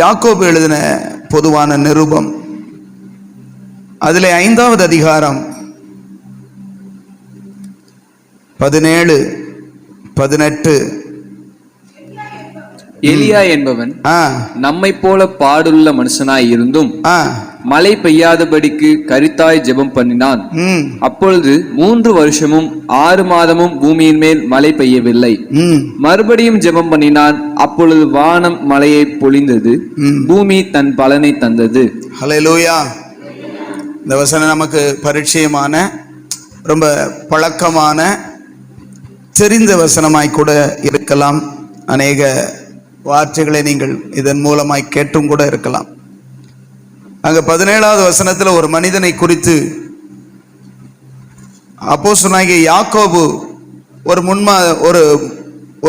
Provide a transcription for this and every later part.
யாக்கோபு எழுதின பொதுவான நிருபம், அதிலே 5வது அதிகாரம் 17, 18. எலியா என்பவன் நம்மை போல பாடுள்ள மனுஷனாய் இருந்தும் மழை பெய்யாதபடிக்கு கரித்தாய் ஜெபம் பண்ணினான். அப்பொழுது 3 வருஷமும் 6 மாதமும் பூமியின் மேல் மழை பெய்யவில்லை. மறுபடியும் ஜெபம் பண்ணினான். அப்பொழுது வானம் மழையை பொழிந்தது, பூமி தன் பலனை தந்தது. ஹல்லேலூயா. இந்த வசனம் நமக்கு பரிச்சயமான, ரொம்ப பழக்கமான, தெரிந்த வசனமாய் கூட இருக்கலாம். அநேக வார்த்தைகளை நீங்கள் இதன் மூலமாய் கேட்டும் கூட இருக்கலாம். அங்க 17வது வசனத்தில் ஒரு மனிதனை குறித்து அப்போஸ்தலனாகிய யாக்கோபு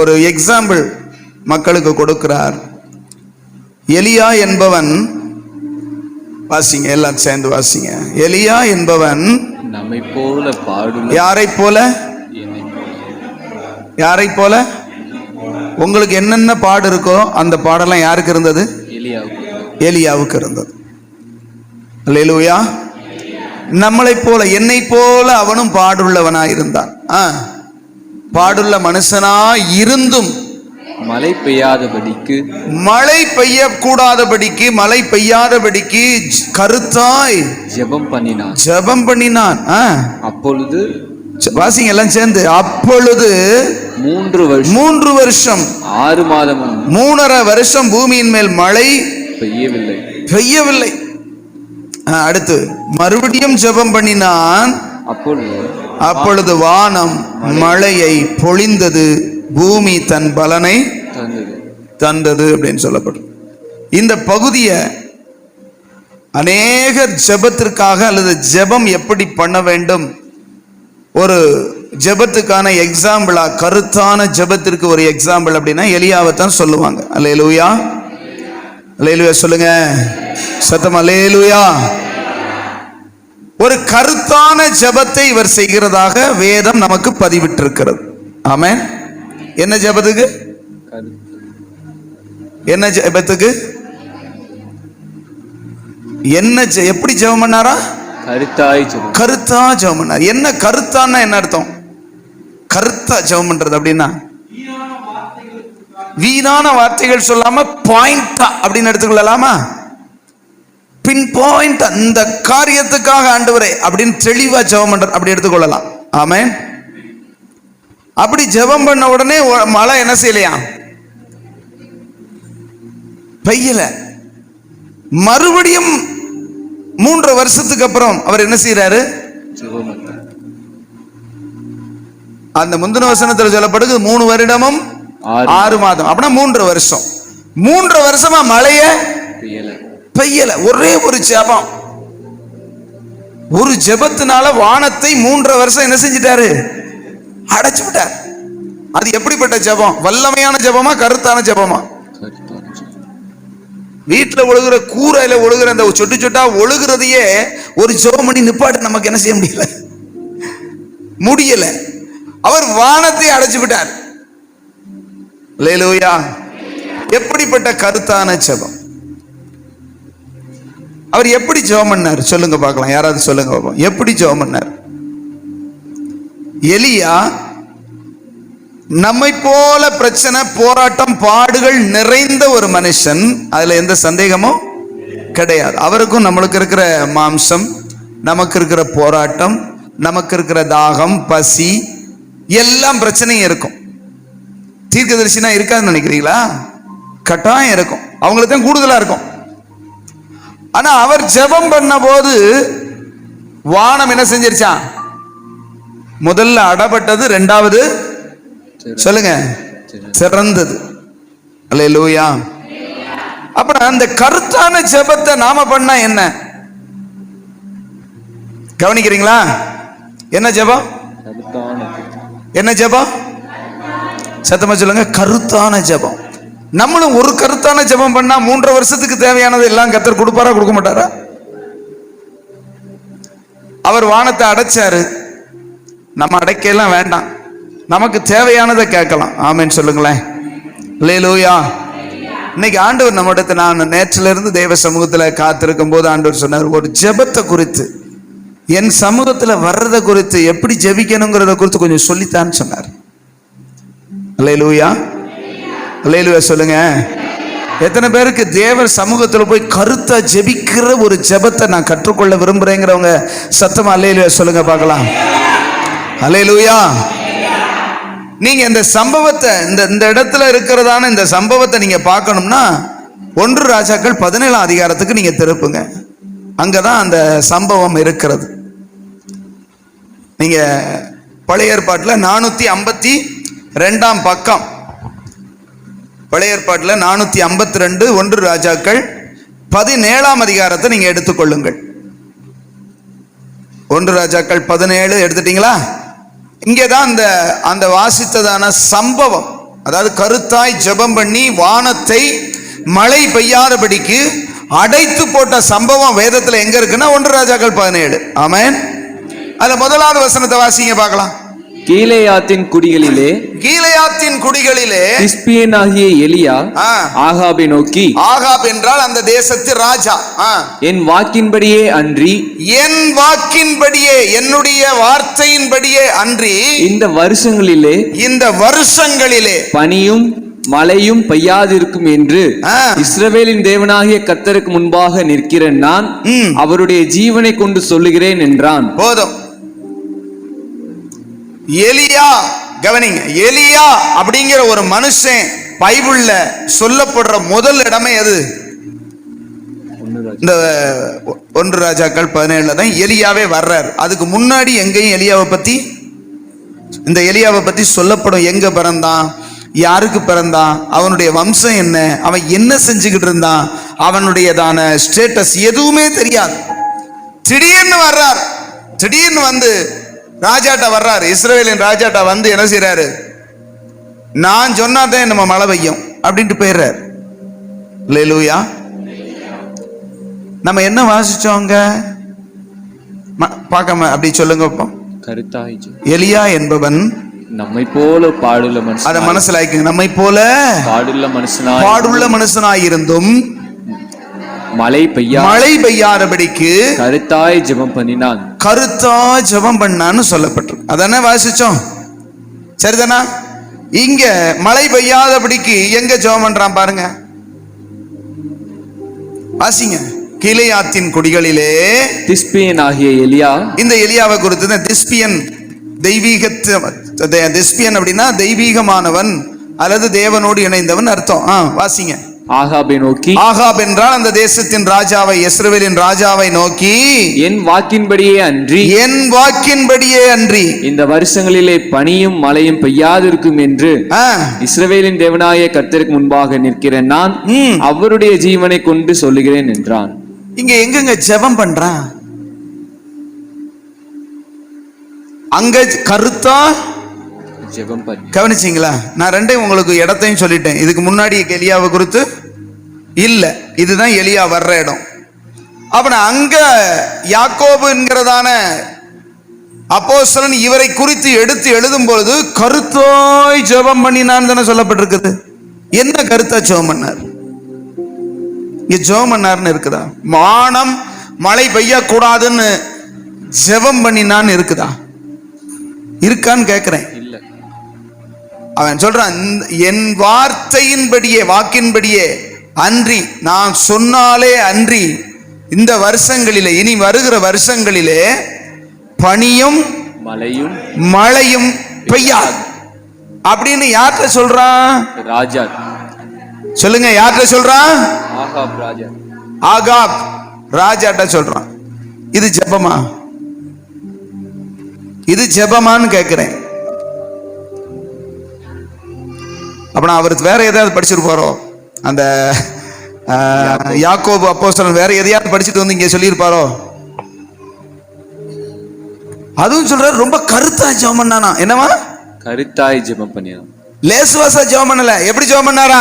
ஒரு எக்ஸாம்பிள் மக்களுக்கு கொடுக்கிறார். எலியா என்பவன், வாசிங்க, எல்லாம் சேர்ந்து வாசிங்க. எலியா என்பவன் நம்மை போல பாடுள்ள, யாரை போல? யாரை போல? உங்களுக்கு என்னென்ன பாடு இருக்கோ அந்த பாடெல்லாம் யாருக்கு இருந்தது? எலியாவுக்கு இருந்தது. அல்லேலூயா. நம்மளை போல, என்னை போல அவனும் பாடுள்ளவனாய் இருந்தான். பாடுள்ள மனுஷனா இருந்தும் மழை பெய்யாதபடிக்கு, மழை பெய்யாதபடிக்கு கருத்தாய் ஜெபம் பண்ணினான். அப்பொழுது, வாசிங்க எல்லாம் சேர்ந்து, அப்பொழுது 3 வருஷம் 6 மாதமும் 3.5 வருஷம் பூமியின் மேல் மழை பெய்யவில்லை. அடுத்து மறுபடியும் ஜெபம் பண்ணினான். அப்பொழுது வானம் மழையை பொழிந்தது, பூமி தன் பலனை தந்தது அப்படின்னு சொல்லப்படும். இந்த பகுதியை அநேகர் ஜெபத்திற்காக, அல்லது ஜெபம் எப்படி பண்ண வேண்டும், ஒரு ஜெபத்துக்கான எக்ஸாம்பிளா, கருத்தான ஜெபத்திற்கு ஒரு எக்ஸாம்பிள் அப்படின்னா எலியாவை தான் சொல்லுவாங்க. அல்லேலூயா, அல்லேலூயா சொல்லுங்க சத்தம், அல்லேலூயா. ஒரு கருத்தான ஜெபத்தை இவர் செய்கிறதாக வேதம் நமக்கு பதிவிட்டிருக்கிறது. ஆமென். என்ன ஜெபத்துக்கு? என்ன ஜெபத்துக்கு? எப்படி ஜெபம் பண்ணாரா? கருத்தா ஜெபம் பண்ணார். என்ன கருத்தான்னா என்ன அர்த்தம்? கருத்தா ஜெபம் பண்றது அப்படின்னா வீணான வார்த்தைகள் சொல்லாம பாயிண்டா அப்படின்னு எடுத்துக்கொள்ளலாமா? பின் பாயிண்ட், அந்த காரியத்துக்காக ஆண்டவரே அப்படின்னு தெளிவா ஜெபம் பண்ற அப்படி எடுத்துக்கொள்ளலாம். ஆமென். அப்படி ஜெபம் பண்ண உடனே மழை என்ன செய்யலையா? பெய்யல. மறுபடியும் 3 வருஷத்துக்கு அப்புறம் அவர் என்ன செய்யறாரு? அந்த முந்தின வசனத்தில் சொல்லப்படுது 3 வருடமும் 6 மாதம், அப்படின்னா 3 வருஷம். 3 வருஷமா மழைய பெய்யல. ஒரே ஒரு ஜெபம், ஒரு ஜெபத்தினால வானத்தை 3 வருஷம் என்ன செஞ்சிட்டாரு? அடைச்சு விட்டார். அது எப்படிப்பட்ட ஜெபம்? வல்லமையான ஜெபமா, கருத்தான ஜெபமா? வீட்டுல ஒழுகுற, கூரையில ஒழுகுற அந்த சொட்டு சொட்டா ஒழுகுறதையே ஒரு ஜெபம் பண்ணி நிப்பாட்டு நமக்கு என்ன செய்ய முடியல. அவர் வானத்தை அடைச்சு விட்டார். அல்லேலூயா. எப்படிப்பட்ட கருத்தான ஜெபம்! அவர் எப்படி ஜெபம் பண்ணார் சொல்லுங்க பார்க்கலாம். யாராவது சொல்லுங்க பாப்போம், எப்படி ஜெபம் பண்ணார்? எலியா நம்மை போல பிரச்சனை, போராட்டம், பாடுகள் நிறைந்த ஒரு மனுஷன், அதுல எந்த சந்தேகமும் கிடையாது. அவருக்கும் நம்மளுக்கு இருக்கிற மாம்சம், நமக்கு இருக்கிற போராட்டம், நமக்கு இருக்கிற தாகம், பசி, எல்லாம் பிரச்சனையும் இருக்கும். தீர்க்கதரிசினா இருக்காதுன்னு நினைக்கிறீங்களா? கட்டாயம் இருக்கும். அவங்களுக்கு தான் கூடுதலா இருக்கும். ஆனா அவர் ஜெபம் பண்ண போது வானம் என்ன செஞ்சிருச்சான்? முதல்ல அடப்பட்டது, 2வது சொல்லுங்க சிறந்தது. அல்லேலூயா. அப்புறம் அந்த கருத்தான ஜெபத்தை நாம பண்ணா என்ன? கவனிக்கிறீங்களா? என்ன ஜெபம்? என்ன ஜெபம்? சத்தமா சொல்லுங்க. கருத்தான ஜெபம். நம்மளும் ஒரு கருத்தான ஜெபம் பண்ணா 3 வருஷத்துக்கு தேவையானது எல்லாம் கர்த்தர் கொடுப்பாரா, கொடுக்க மாட்டாரா? அவர் வானத்தை அடைச்சாரு, நம்ம அடைக்கலாம் வேண்டாம், நமக்கு தேவையானதை கேட்கலாம். ஆமென் சொல்லுங்களேன். அல்லேலூயா. இன்னைக்கு ஆண்டவர் நம்மிடத்தை, நான் நேற்றில இருந்து தேவ சமூகத்துல காத்திருக்கும் போது ஆண்டவர் சொன்னார், ஒரு ஜெபத்தை குறித்து, என் சமூகத்துல வர்றதை குறித்து, எப்படி ஜெபிக்கணுங்கிறத குறித்து கொஞ்சம் சொல்லித்தான்னு சொன்னார். அல்லேலூயா, அல்லேலூயா சொல்லுங்க. எத்தனை பேருக்கு தேவ சமூகத்துல போய் கருத்தா ஜெபிக்கிற ஒரு ஜெபத்தை நான் கற்றுக்கொள்ள விரும்புறேங்கிறவங்க சத்தமா அல்லேலூயா சொல்லுங்க பார்க்கலாம். அல்லேலூயா. நீங்க இந்த சம்பவத்தை, இந்த இடத்துல இருக்கிறதான இந்த சம்பவத்தை நீங்க பார்க்கணும்னா 1 ராஜாக்கள் 17 அதிகாரத்துக்கு நீங்க திருப்புங்க. அங்கதான் அந்த சம்பவம் இருக்கிறது. நீங்க பழைய ஏற்பாட்டில் 452 பக்கம், பழைய ஏற்பாட்டில் 452 1 ராஜாக்கள் 17 அதிகாரத்தை நீங்க எடுத்துக்கொள்ளுங்கள். 1 ராஜாக்கள் 17 எடுத்துட்டீங்களா? இங்கேதான் அந்த வாசித்ததான சம்பவம், அதாவது கருத்தாய் ஜெபம் பண்ணி வானத்தை மழை பெய்யாதபடிக்கு அடைத்து போட்ட சம்பவம் வேதத்துல எங்க இருக்குன்னா 1 ராஜாக்கள் 17. ஆமென். அதுல முதலாவது வசனத்தை வாசிங்க பார்க்கலாம். கீலேயாத்தின் குடிகளிலே, கீலேயாத்தின் குடிகளிலே திஸ்பியனாகிய எலியா ஆகாபை நோக்கி, ஆகாப் என்றால் அந்த தேசத்து ராஜா, என் வாக்கின்படியே அன்றி, என் வாக்கின்படியே, என்னுடைய வார்த்தையின்படியே அன்றி, இந்த வருஷங்களிலே பனியும் மழையும் பெய்யாதிருக்கும் என்று இஸ்ரவேலின் தேவனாகிய கர்த்தருக்கு முன்பாக நிற்கிற நான் அவருடைய ஜீவனை கொண்டு சொல்லுகிறேன் என்றான். போதும். எலியா, கவனிங்க, எலியா அப்படிங்கிற ஒரு மனுஷன் பைபிள்ல சொல்லப்படுற முதல் இடமே எது? இந்த 1 ராஜாக்கள் 17 தான் எலியாவே வர்றார். அதுக்கு முன்னாடி எங்கேயும் எலியாவை பத்தி, இந்த எலியாவை பத்தி சொல்லப்படும். எங்க பிறந்தான், யாருக்கு பிறந்தான், அவனுடைய வம்சம் என்ன, அவன் என்ன செஞ்சுக்கிட்டு இருந்தான், அவனுடையதான ஸ்டேட்டஸ் எதுவுமே தெரியாது. திடீர்னு வர்றார். திடீர்னு வந்து ராஜாட்ட வர்றாரு, இஸ்ரவேலின் ராஜாட்ட வந்து என்ன செய்யறாரு, நான் சொன்னாதான் நம்ம மழை பெய்யும் அப்படின்ட்டு போயிடுறாரு. அல்லேலூயா. நம்ம என்ன வாசிச்சோங்க பார்க்காம அப்படி சொல்லுங்க. எலியா என்பவன் நம்மை போல பாடுள்ள மனுஷன், அத மனசுல ஆயிக்குங்க, நம்மை போல பாடுள்ள மனுஷனாயிருந்தும் மழை பெய்யாதபடிக்கு கருத்தாய் ஜெபம் பண்ணினான். கருத்தாய் ஜெபம் பண்ணான்னு சொல்லப்பட்டிருக்கு. அதானே வாசிச்சோம், சரிதானா? இங்க மழை பெய்யாதபடிக்கு எங்க ஜெபம் பண்றான் பாருங்க, வாசிங்க. கீலேயாத்தின் குடிகளிலே திஸ்பியன் ஆகிய எலியா, இந்த எலியாவை குறித்து திஸ்பியன், திஸ்பியன் அப்படின்னா தெய்வீகமானவன் அல்லது தேவனோடு இணைந்தவன் அர்த்தம். வாசிங்க. ஆகாபை நோக்கி, ஆகாப் என்றால் அந்த தேசத்தின் ராஜாவை, இஸ்ரவேலின் ராஜாவை நோக்கி, என் வாக்கின்படியே அன்றி, என் வாக்கின்படியே அன்றி இந்த வருஷங்களிலே பனியும் மழையும் பெய்யாதிருக்கும் என்று இஸ்ரவேலின் தேவனாகிய கர்த்தருக்கு முன்பாக நிற்கிற நான் அவருடைய ஜீவனை கொண்டு சொல்லுகிறேன் என்றான். இங்க எங்கங்க ஜெபம் பண்றான்? அங்க கருத்தா ஜெபம் பண்ணி, கவனிச்சீங்களா? நான் ரெண்டையும் உங்களுக்கு இடத்தையும் சொல்லிட்டேன். இதுக்கு முன்னாடி எலியாவை குறித்து இல்ல, இதுதான் எலியா வர்ற இடம். அப்ப அங்க யாக்கோபு என்கிறதான அப்போஸ்தலன் இவரை குறித்து எடுத்து எழுதும் பொழுது கருத்தாய் ஜெபம் பண்ணினான்னு தானே சொல்லப்பட்டிருக்குது. என்ன கருத்தா ஜெபம் பண்ணார்? இங்க ஜெபம் பண்ணார்னு இருக்குதா? வானம் மழை பெய்ய கூடாதுன்னு ஜெபம் பண்ணினான்னு இருக்குதா? இருக்கான்னு கேட்கிறேன். அவன் சொல்றான், என் வார்த்தையின்படியே, வாக்கின்படியே அன்றி, நான் சொன்னாலே அன்றி இந்த வருஷங்களிலே, இனி வருகிற வருஷங்களிலே பனியும் மழையும் பெய்யாது அப்படின்னு யார்கிட்ட சொல்றான்? ராஜா. சொல்லுங்க, யார்கிட்ட சொல்றான்? ஆகாப் ராஜா. ஆகாப் ராஜாட்ட சொல்றான். இது ஜெபமா? இது ஜெபமான்னு கேட்கிறேன். அப்படின்னா அவருக்கு வேற ஏதாவது படிச்சிருப்பாரோ? அந்த யாக்கோபு அப்போஸ்தலன் வேற எதையாவது படிச்சுட்டு வந்து இங்க சொல்லியிருப்பாரோ? அதுவும் சொல்றாரு, ரொம்ப கருத்தா ஜெபம் பண்ணானா. என்னவா? கருத்தாய் ஜெபம் பண்ணினான். லேசுவாசா ஜெபம் பண்ணல. எப்படி ஜெபம் பண்ணாரா?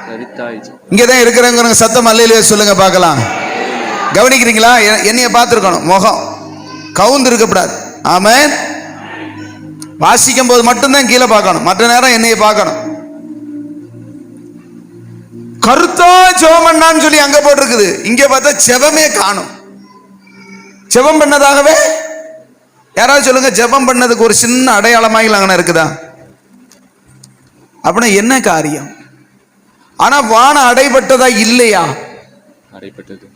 கருத்தாய். இங்கதான் இருக்கிறவங்க சத்தம் அல்லேலூயா சொல்லுங்க பார்க்கலாம். கவனிக்கிறீங்களா? என்னைய பார்த்திருக்கணும், முகம் கவுந்து இருக்கக்கூடாது. ஆமென். வாசிக்கும் போது மட்டும்தான் கீழே பார்க்கணும், மற்ற நேரம் என்னைய பார்க்கணும். கருத்தா ஜெபம் பண்ணான்னு சொல்லி அங்க போட்டிருக்குது. இங்க பார்த்தா ஜெபமே காணும். ஜெபம் பண்ணதாகவே யாராவது சொல்லுங்க, ஜெபம் பண்ணதுக்கு ஒரு சின்ன அடையாளமாக அங்கே இருக்குதா? அப்படின்னா என்ன காரியம்? ஆனா வானம் அடைபட்டதா இல்லையா? அடைபட்டது.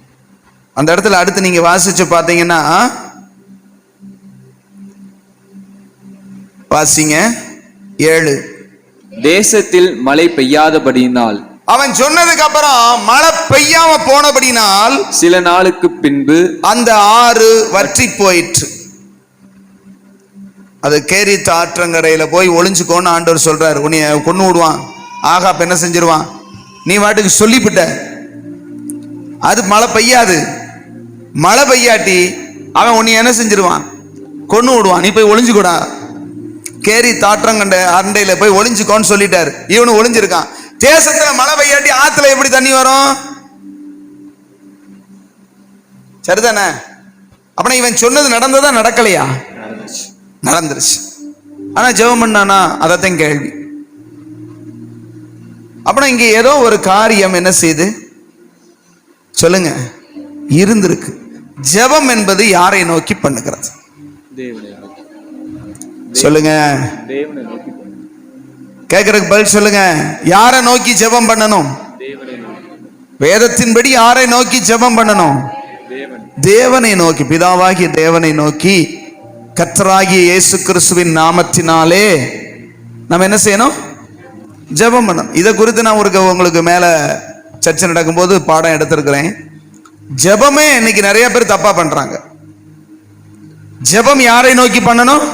அந்த இடத்துல அடுத்து நீங்க வாசிச்சு பார்த்தீங்கன்னா, வாசிங்க 7. தேசத்தில் மழை பெய்யாதபடியினால், அவன் சொன்னதுக்கு அப்புறம் மழை பெய்யாம போனபடினால் சில நாளுக்கு பின்பு அந்த ஆறு வற்றி போயிற்று. அது கேரித் ஆற்றங்கரையில போய் ஒளிஞ்சுக்கோன்னு ஆண்டவர் சொல்றாரு. உன்னைய கொன்னு விடுவான், ஆகாப் என்ன செஞ்சிருவான், நீ வாட்டுக்கு சொல்லிவிட்ட. அது மழை பெய்யாது. மழை பெய்யாட்டி அவன் உன்னை என்ன செஞ்சிருவான், கொன்னு விடுவான். நீ போய் ஒளிஞ்சுக்கூடா, கேரித் ஆற்றங்கண்ட அண்டையில போய் ஒளிஞ்சுக்கோன்னு சொல்லிட்டாரு. இவனு ஒளிஞ்சிருக்கான். தேசத்துல மழை பெய்யாட்டி ஆத்துல எப்படி தண்ணி வரும்? சரிதானே? அப்படின்னா இவன் சொன்னது நடந்ததா நடக்கலையா? நடந்துருச்சு. ஆனா ஜெபம் பண்ணானா? அதத்தான் கேள்வி. அப்படின்னா இங்க ஏதோ ஒரு காரியம் என்ன செய்து சொல்லுங்க இருந்திருக்கு. ஜெபம் என்பது யாரை நோக்கி பண்ணுகிறது? சொல்லுங்க, கேட்கறதுக்கு பதில் சொல்லுங்க. யாரை நோக்கி ஜெபம் பண்ணணும்? வேதத்தின்படி யாரை நோக்கி ஜெபம் பண்ணணும்? தேவனை நோக்கி, பிதாவாகிய தேவனை நோக்கி, கர்த்தராகிய இயேசு கிறிஸ்துவின் நாமத்தினாலே நம்ம என்ன செய்யணும்? ஜெபம் பண்ணணும். இதை குறித்து நான் உங்களுக்கு மேல சர்ச்சை நடக்கும்போது பாடம் எடுத்திருக்கிறேன். ஜெபமே இன்னைக்கு நிறைய பேர் தப்பா பண்றாங்க. ஜெபம் யாரை நோக்கி பண்ணணும்?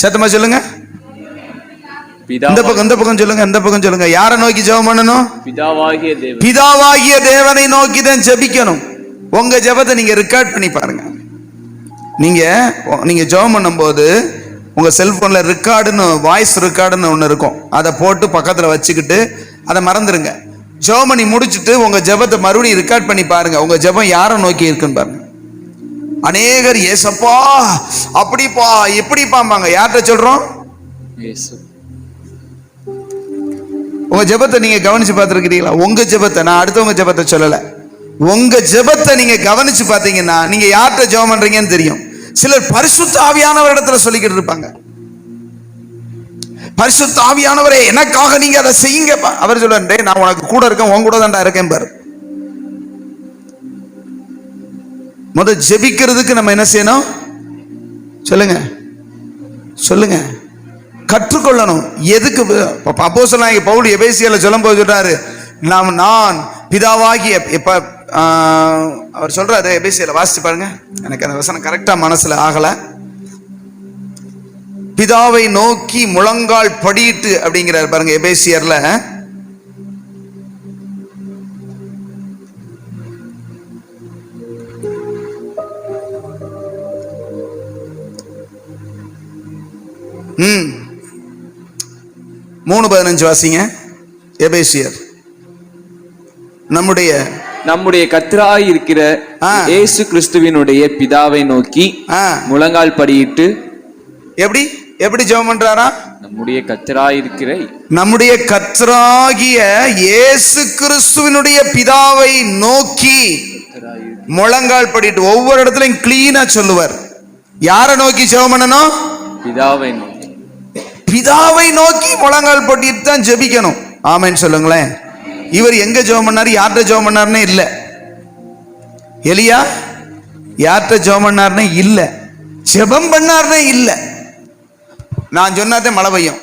சத்தமா சொல்லுங்க. இந்த பக்கம் சொல்லுங்க, இந்த பக்கம் சொல்லுங்க. யாரை நோக்கி ஜெபம் பண்ணணும்? பிதாவாகிய தேவனை நோக்கி தான் ஜெபிக்கணும். உங்க ஜெபத்தை நீங்க ரெக்கார்ட் பண்ணி பாருங்க. நீங்க ஜெபம் பண்ணும்போது உங்க செல்போன்ல ரெக்கார்டுன்னு, வாய்ஸ் ரெக்கார்டுன்னு ஒன்று இருக்கும். அதை போட்டு பக்கத்துல வச்சுக்கிட்டு அதை மறந்துருங்க. ஜெபம் பண்ணி முடிச்சுட்டு உங்க ஜெபத்தை மறுபடியும் ரெக்கார்ட் பண்ணி பாருங்க. உங்க ஜெபம் யாரை நோக்கி இருக்குன்னு பாருங்க. அநேகர் ஏசப்பா அப்படிப்பா இப்படிப்பாம்பாங்க. யார்கிட்ட சொல்றோம்? உங்க ஜெபத்தை நீங்க கவனிச்சு பார்த்துருக்கிறீங்களா? உங்க ஜெபத்தை, நான் அடுத்தவங்க ஜெபத்தை சொல்லல, உங்க ஜெபத்தை நீங்க கவனிச்சு பார்த்தீங்கன்னா நீங்க யார்கிட்ட ஜெபம் பண்றீங்கன்னு தெரியும். சிலர் பரிசுத்த ஆவியானவர் இடத்துல சொல்லிக்கிட்டு இருப்பாங்க, பரிசுத்த ஆவியானவரே எனக்காக நீங்க அதை செய்யுங்க. அவர் சொல்றே, நான் உனக்கு கூட இருக்கேன், உன் கூட தான்டா இருக்கேன் பாரு. முதல் ஜெபிக்கிறதுக்கு நம்ம என்ன செய்யணும்? சொல்லுங்க சொல்லுங்க, கற்றுக்கொள்ளணும். எதுக்கு? அப்போஸ்தலனாகிய பவுல் எபேசியர்ல சொல்லும்போது சொல்றாரு, நான் பிதாவாகிய, இப்ப அவர் சொல்றாரு எபேசியர்ல, வாசிச்சு பாருங்க. எனக்கு அந்த வசனம் கரெக்டா மனசுல ஆகல. பிதாவை நோக்கி முழங்கால் படியிட்டு அப்படிங்கிறார் பாருங்க எபேசியர்ல. ம் 3:15 வாசிங்க. எபேசியர். நம்முடைய கர்த்தராய் இருக்கிற இயேசு கிறிஸ்துவினுடைய பிதாவை நோக்கி முழங்கால் படியிட்டு. எப்படி ஜெபம் பண்றாரா? நம்முடைய கர்த்தராகிய இயேசு கிறிஸ்துவினுடைய பிதாவை நோக்கி முழங்கால் படிட்டு. ஒவ்வொரு இடத்துலயும் கிளீனா சொல்லுவார். யாரை நோக்கி ஜெபம் பண்ணணும்? பிதாவை நோக்கி முழங்கால் படிட்டு தான் ஜெபிக்கணும். ஆமென் சொல்லுங்களேன். இவர் எங்க ஜெபம் பண்ணாரு, யார்கிட்ட ஜெபம் பண்ணாருன்னே இல்ல. எலியா யார்கிட்ட ஜெபம் பண்ணாருன்னே இல்ல, ஜெபம் பண்ணாருன்னே இல்ல. நான் சொன்னாதே மழை பெய்யும்,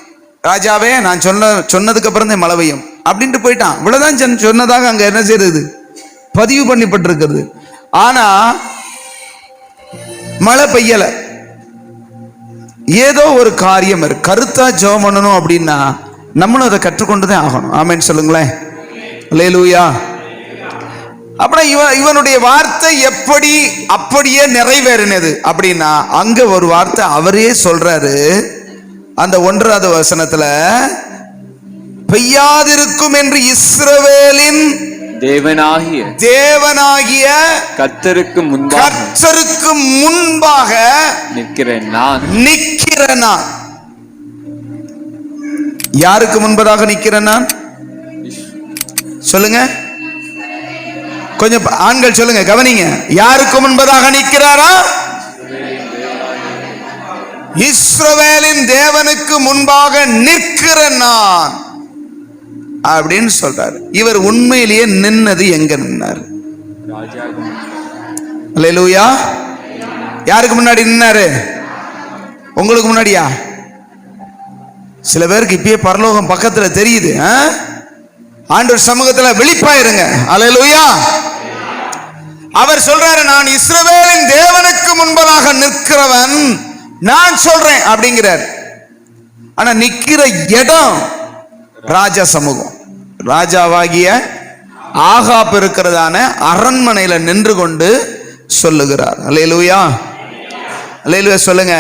ராஜாவே நான் சொன்னதுக்கு அப்புறம் தான் மழை பெய்யும் அப்படின்ட்டு போயிட்டான். இவ்வளவுதான் சொன்னதாக அங்க என்ன செய்யறது, பதிவு பண்ணப்பட்டிருக்கிறது. ஆனா மழை பெய்யல. ஏதோ ஒரு காரியம் இருக்கு. கருத்தா ஜெபம் பண்ணணும் அப்படின்னா நம்மளும் அதை கற்றுக்கொண்டுதான் ஆகணும். ஆமென் சொல்லுங்களேன். அல்லேலூயா. அப்புறம் இவனுடைய வார்த்தை எப்படி அப்படியே நிறைவேறினது அப்படின்னா, அங்க ஒரு வார்த்தை அவரே சொல்றாரு. அந்த 1வது வசனத்துல, பெய்யாதிருக்கும் என்று இஸ்ரவேலின் தேவனாகிய கர்த்தருக்கு முன்பாக நிற்கிறேன் நான். யாருக்கு முன்பதாக நிற்கிறேன் நான்? சொல்லுங்க, கொஞ்சம் ஆண்கள் சொல்லுங்க, கவனிங்க. யாருக்கு முன்பதாக நிற்கிறாரா? இஸ்ரவேலின் தேவனுக்கு முன்பாக நிற்கிற நான் அப்படின்னு சொல்றாரு. இவர் உண்மையிலேயே நின்னது எங்க நின்னாரு? அல்லேலூயா. யாருக்கு முன்னாடி நின்னாரு? உங்களுக்கு முன்னாடியா? சில பேருக்கு இப்பயே பரலோகம் பக்கத்துல தெரியுது. ஆண்டவர் சமூகத்துல விழிப்பாயிருங்க. அல்லேலூயா. அவர் சொல்றாரு, நான் இஸ்ரவேலின் தேவனுக்கு முன்பதாக நிற்கிறவன், நான் சொல்றேன் அப்படிங்கிறார். ஆனா நிக்கிற இடம் ராஜா சமூகம். ராஜாவாகிய ஆகாப் இருக்கிறதான அரண்மனையில நின்று கொண்டு சொல்லுகிறார். அல்லேலூயா. அல்லேலூயா சொல்லுங்க.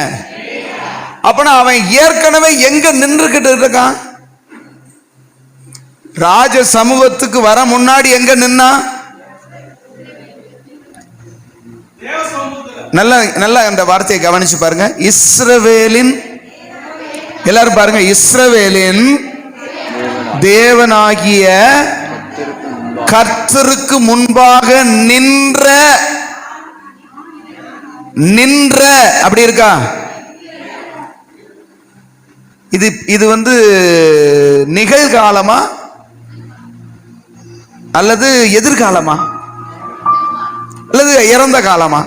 அப்பனா அவன் ஏற்கனவே எங்க நின்றுகிட்டு இருக்கான்? ராஜ சமூகத்துக்கு வர முன்னாடி எங்க நின்னா? நல்ல நல்ல அந்த வார்த்தையை கவனிச்சு பாருங்க. இஸ்ரவேலின், எல்லாரும் பாருங்க, இஸ்ரவேலின் தேவனாகிய கர்த்தருக்கு முன்பாக நின்ற அப்படி இருக்கா? இது வந்து நிகழ்காலமா அல்லது எதிர்காலமா அல்லது இறந்த காலமா?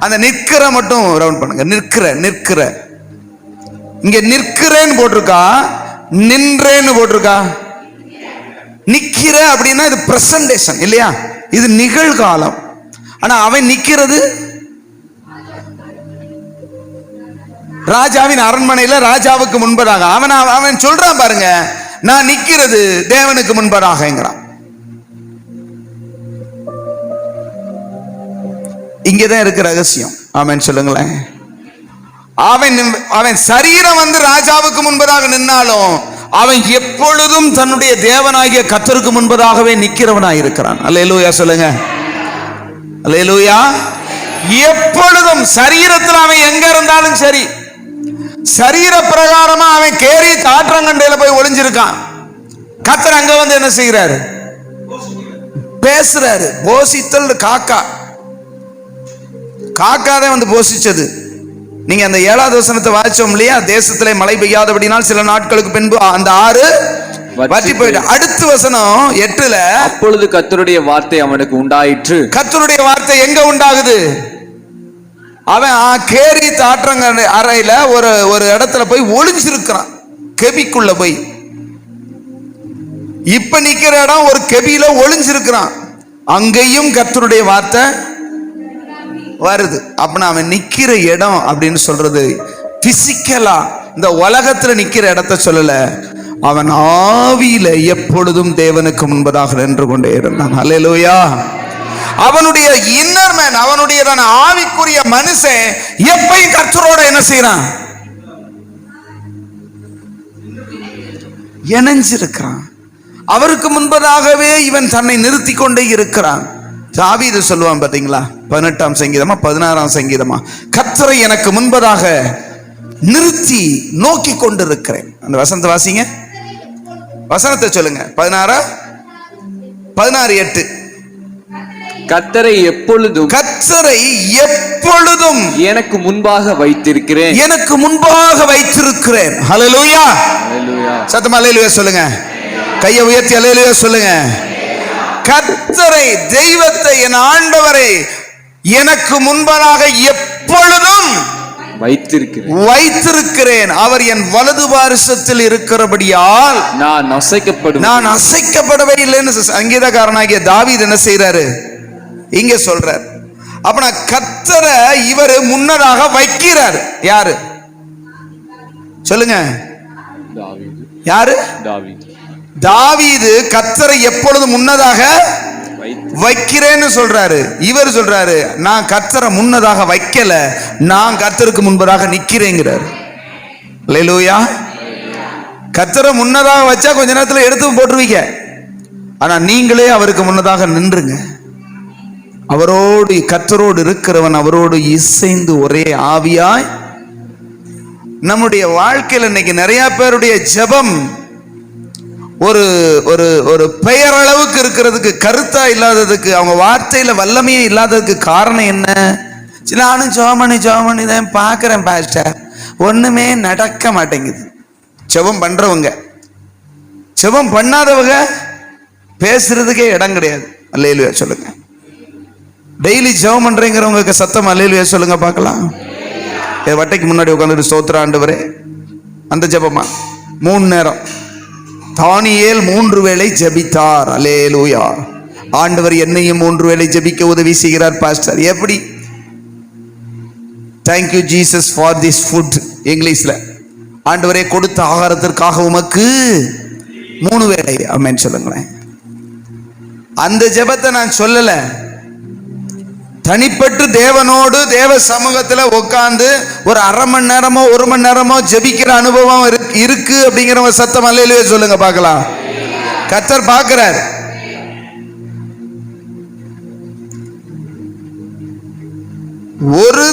அந்த நிற்கிற மட்டும் ரவுண்ட் பண்ணுங்க. நிற்கிற இங்க நிற்கிறேன்னு போட்டிருக்கா, நின்றேன்னு போட்டிருக்கா? நிக்கிற அப்படின்னா இது பிரசன்டேஷன் இல்லையா? இது நிகழ்காலம். ஆனா அவன் நிக்கிறது ராஜாவின் அரண்மனையில ராஜாவுக்கு முன்பதாக. அவன் சொல்றான் பாருங்க, நான் நிக்கிறது தேவனுக்கு முன்பதாகங்கிறான். இங்கதான் இருக்கு ரகசியம். ஆமென் சொல்லுங்களேன். அவன் சரீரம் வந்து ராஜாவுக்கு முன்பதாக நின்னாலும் அவன் எப்பொழுதும் தன்னுடைய தேவனாகிய கர்த்தருக்கு முன்பதாகவே நிக்கிறவனாய் இருக்கிறான். அல்லேலூயா சொல்லுங்க. அல்லேலூயா. எப்பொழுதும் சரீரத்தில் அவன் எங்க இருந்தாலும் சரி, சரீர பிரகாரமா அவன் கேரி ஆற்றங்கண்டையில போய் ஒளிஞ்சிருக்கான். கர்த்தர் அங்க வந்து என்ன செய்யறாரு? பேசுறாரு. போசித்தல் காக்காதான் வந்து போசிச்சது. நீங்க அந்த 7வது வசனத்தை வாசிச்சோம் இல்லையா? தேசத்திலே மழை பெய்யாதபடினால் சில நாட்களுக்கு பின்பு அந்த ஆறு வற்றி போயிட்டு. அடுத்த வசனம் 8ல, அப்பொழுது கர்த்தருடைய வார்த்தை அவனுக்கு உண்டாயிற்று. கர்த்தருடைய வார்த்தை எங்க உண்டாகுது? அவன் கேரி ஆற்றங்க அறையில ஒரு இடத்துல போய் ஒளிஞ்சிருக்கிறான், கெபிக்குள்ள போய். இப்ப நிக்கிற இடம் ஒரு கெபியில ஒளிஞ்சிருக்கிறான். அங்கேயும் கர்த்தருடைய வார்த்தை வருது. அப்ப அவன் நிக்கிற இடம் அப்படின்னு சொல்றது பிசிக்கலா இந்த உலகத்துல நிக்கிற இடத்த சொல்லல. அவன் ஆவியில எப்பொழுதும் தேவனுக்கு முன்பதாக நின்று கொண்டே இருந்தான். அல்லேலூயா. அவனுடைய இன்னர் மேன், அவனுடைய ஆவிக்குரிய மனுஷன் எப்பயும் கர்த்தரோட என்ன செய்யறான்? இணைஞ்சிருக்கிறான். அவருக்கு முன்பதாகவே இவன் தன்னை நிறுத்தி கொண்டே இருக்கிறான். தாவீது சொல்லுவான் பாத்தீங்களா? 18ஆம் சங்கீதமா 16ஆம் சங்கீதமா, கர்த்தரை எனக்கு முன்பதாக நிறுத்தி நோக்கி கொண்டிருக்கிறேன். அந்த வசனத்தை வாசிங்க, வசனத்தை சொல்லுங்க. 16:8. கர்த்தரை எப்பொழுதும் எனக்கு முன்பாக வைத்திருக்கிறேன், எனக்கு முன்பாக வைத்திருக்கிறேன். ஹல்லேலூயா. சத்தமா அல்லேலூயா சொல்லுங்க. கையை உயர்த்தி அல்லேலூயா சொல்லுங்க. கர்த்தரை, தெய்வத்தை, என் ஆண்டவரை எனக்கு முன்பதாக எப்பொழுதும் வைத்திருக்கிறேன். அவர் என் வலது பாரிசத்தில் இருக்கிறபடியால் நான் அசைக்கப்படவே இல்லைன்னு சங்கீதக்காரனாகிய தாவீது என்ன செய்யறாரு? இங்க சொல்றார். அப்ப நான் கர்த்தரை இவர் முன்னதாக வைக்கிறார். யாரு சொல்லுங்க? யாரு? தாவீது கர்த்தரை எப்பொழுது முன்னதாக வைக்கிறேன்னு சொல்றாரு. இவர் சொல்றாரு, நான் கர்த்தரை முன்னதாக வைக்கல, நான் கர்த்தருக்கு முன்பதாக நிக்கிறேங்கிறார். அல்லேலூயா. கர்த்தரை முன்னதாக வச்சா கொஞ்ச நேரத்துல எடுத்து போட்டுருவீங்க. ஆனா நீங்களே அவருக்கு முன்னதாக நின்றுங்க. அவரோடு, கர்த்தரோடு இருக்கிறவன் அவரோடு இசைந்து ஒரே ஆவியாய். நம்முடைய வாழ்க்கையில் இன்னைக்கு நிறைய பேருடைய ஜெபம் ஒரு ஒரு ஒரு பெயரளவுக்கு இருக்கிறதுக்கு, கருத்தா இல்லாததுக்கு, அவங்க வார்த்தையில வல்லமையே இல்லாததுக்கு காரணம் என்ன? நானும் ஜோமணி தான் பார்க்குறேன் பாஸ்டர், ஒண்ணுமே நடக்க மாட்டேங்குது. ஜெபம் பண்றவங்க, ஜெபம் பண்ணாதவங்க பேசுறதுக்கே இடம் கிடையாது. அல்லேலூயா சொல்லுங்க. டெய்லி ஜெபம் பண்றேங்கிறவங்களுக்கு சத்தம் அல்லேலூயா சொல்லுங்க பார்க்கலாம். வட்டைக்கு முன்னாடி உட்காந்துட்டு ஸ்தோத்திர ஆண்டவரே, அந்த ஜெபமா 3 நேரம். தானியேல் 3 வேளை ஜெபித்தார். அல்லேலூயா. ஆண்டவர் என்னையும் 3 வேளை ஜெபிக்க உதவி செய்கிறார் பாஸ்டர். எப்படி? Thank you Jesus for this food. இங்கிலீஷ்ல, ஆண்டவரே கொடுத்த ஆகாரத்திற்காக உமக்கு 3 வேளை. ஆமென் சொல்லுங்களேன். அந்த ஜெபத்தை நான் சொல்லல. தனிப்பட்டு தேவனோடு தேவ சமூகத்துல உட்கார்ந்து ஒரு 1/2 மணி நேரமோ 1 மணி நேரமோ ஜெபிக்கிற அனுபவம் இருக்கு அப்படிங்கிற சத்தம் அல்லேலூயா சொல்லுங்க பார்க்கலாம். கர்த்தர் பார்க்கிறார். ஒரு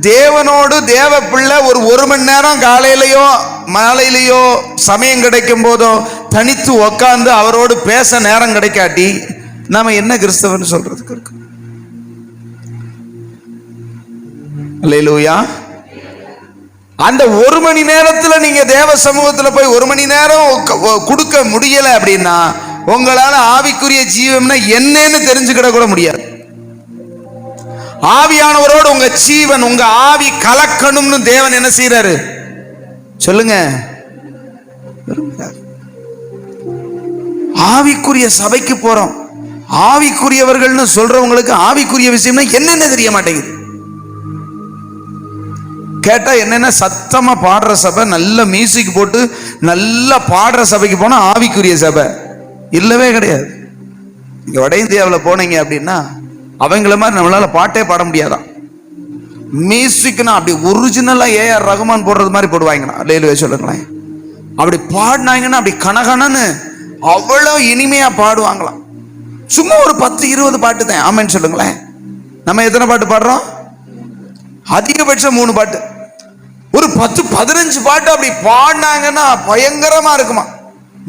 தேவனோடு தேவ பிள்ளை ஒரு 1 மணி நேரம் காலையிலயோ மாலையிலயோ சமயம் கிடைக்கும் போதோ தனித்து உட்கார்ந்து அவரோடு பேச நேரம் கிடைக்காட்டி நாம என்ன கிறிஸ்தவன் சொல்றதுக்கு இருக்கு? அல்லேலூயா. அந்த 1 மணி நேரத்துல நீங்க தேவ சமூகத்துல போய் 1 மணி நேரம் கொடுக்க முடியல அப்படின்னா உங்களால ஆவிக்குரிய ஜீவம்னா என்னன்னு தெரிஞ்சுக்கிட கூட முடியாது. ஆவியானவரோடு உங்க ஜீவன், உங்க ஆவி கலக்கணும்னு தேவன் என்ன செய்யறாரு சொல்லுங்க? ஆவிக்குரிய சபைக்கு போறோம், ஆவிக்குரியவர்கள்னு சொல்றவங்களுக்கு ஆவிக்குரிய விஷயம்னா என்னென்ன தெரிய மாட்டேங்குது. கேட்டா என்னென்ன சத்தமா பாடுற சபை, நல்ல மியூசிக் போட்டு நல்லா பாடுற சபைக்கு போனா ஆவிக்குரிய சபை இல்லவே கிடையாது. இங்க வட இந்தியாவில் போனீங்க அப்படின்னா அவங்கள மாதிரி நம்மளால பாட்டே பாட முடியாதான். மியூசிக்னா அப்படி ஒரிஜினலா ஏஆர் ரகுமான் போடுறது மாதிரி போடுவாங்கன்னா அல்லேலூயா சொல்லுங்களேன். அப்படி பாடினாங்கன்னா அப்படி கனகனன்னு அவ்வளவு இனிமையா பாடுவாங்களாம். சும்மா ஒரு 10-20 பாட்டு தான். ஆமென் சொல்லுங்களேன். நம்ம எத்தனை பாட்டு பாடுறோம்? அதிகபட்சம் 3 பாட்டு. ஒரு 10-15 பாட்டு அப்படி பாடினாங்கன்னா பயங்கரமா இருக்குமா.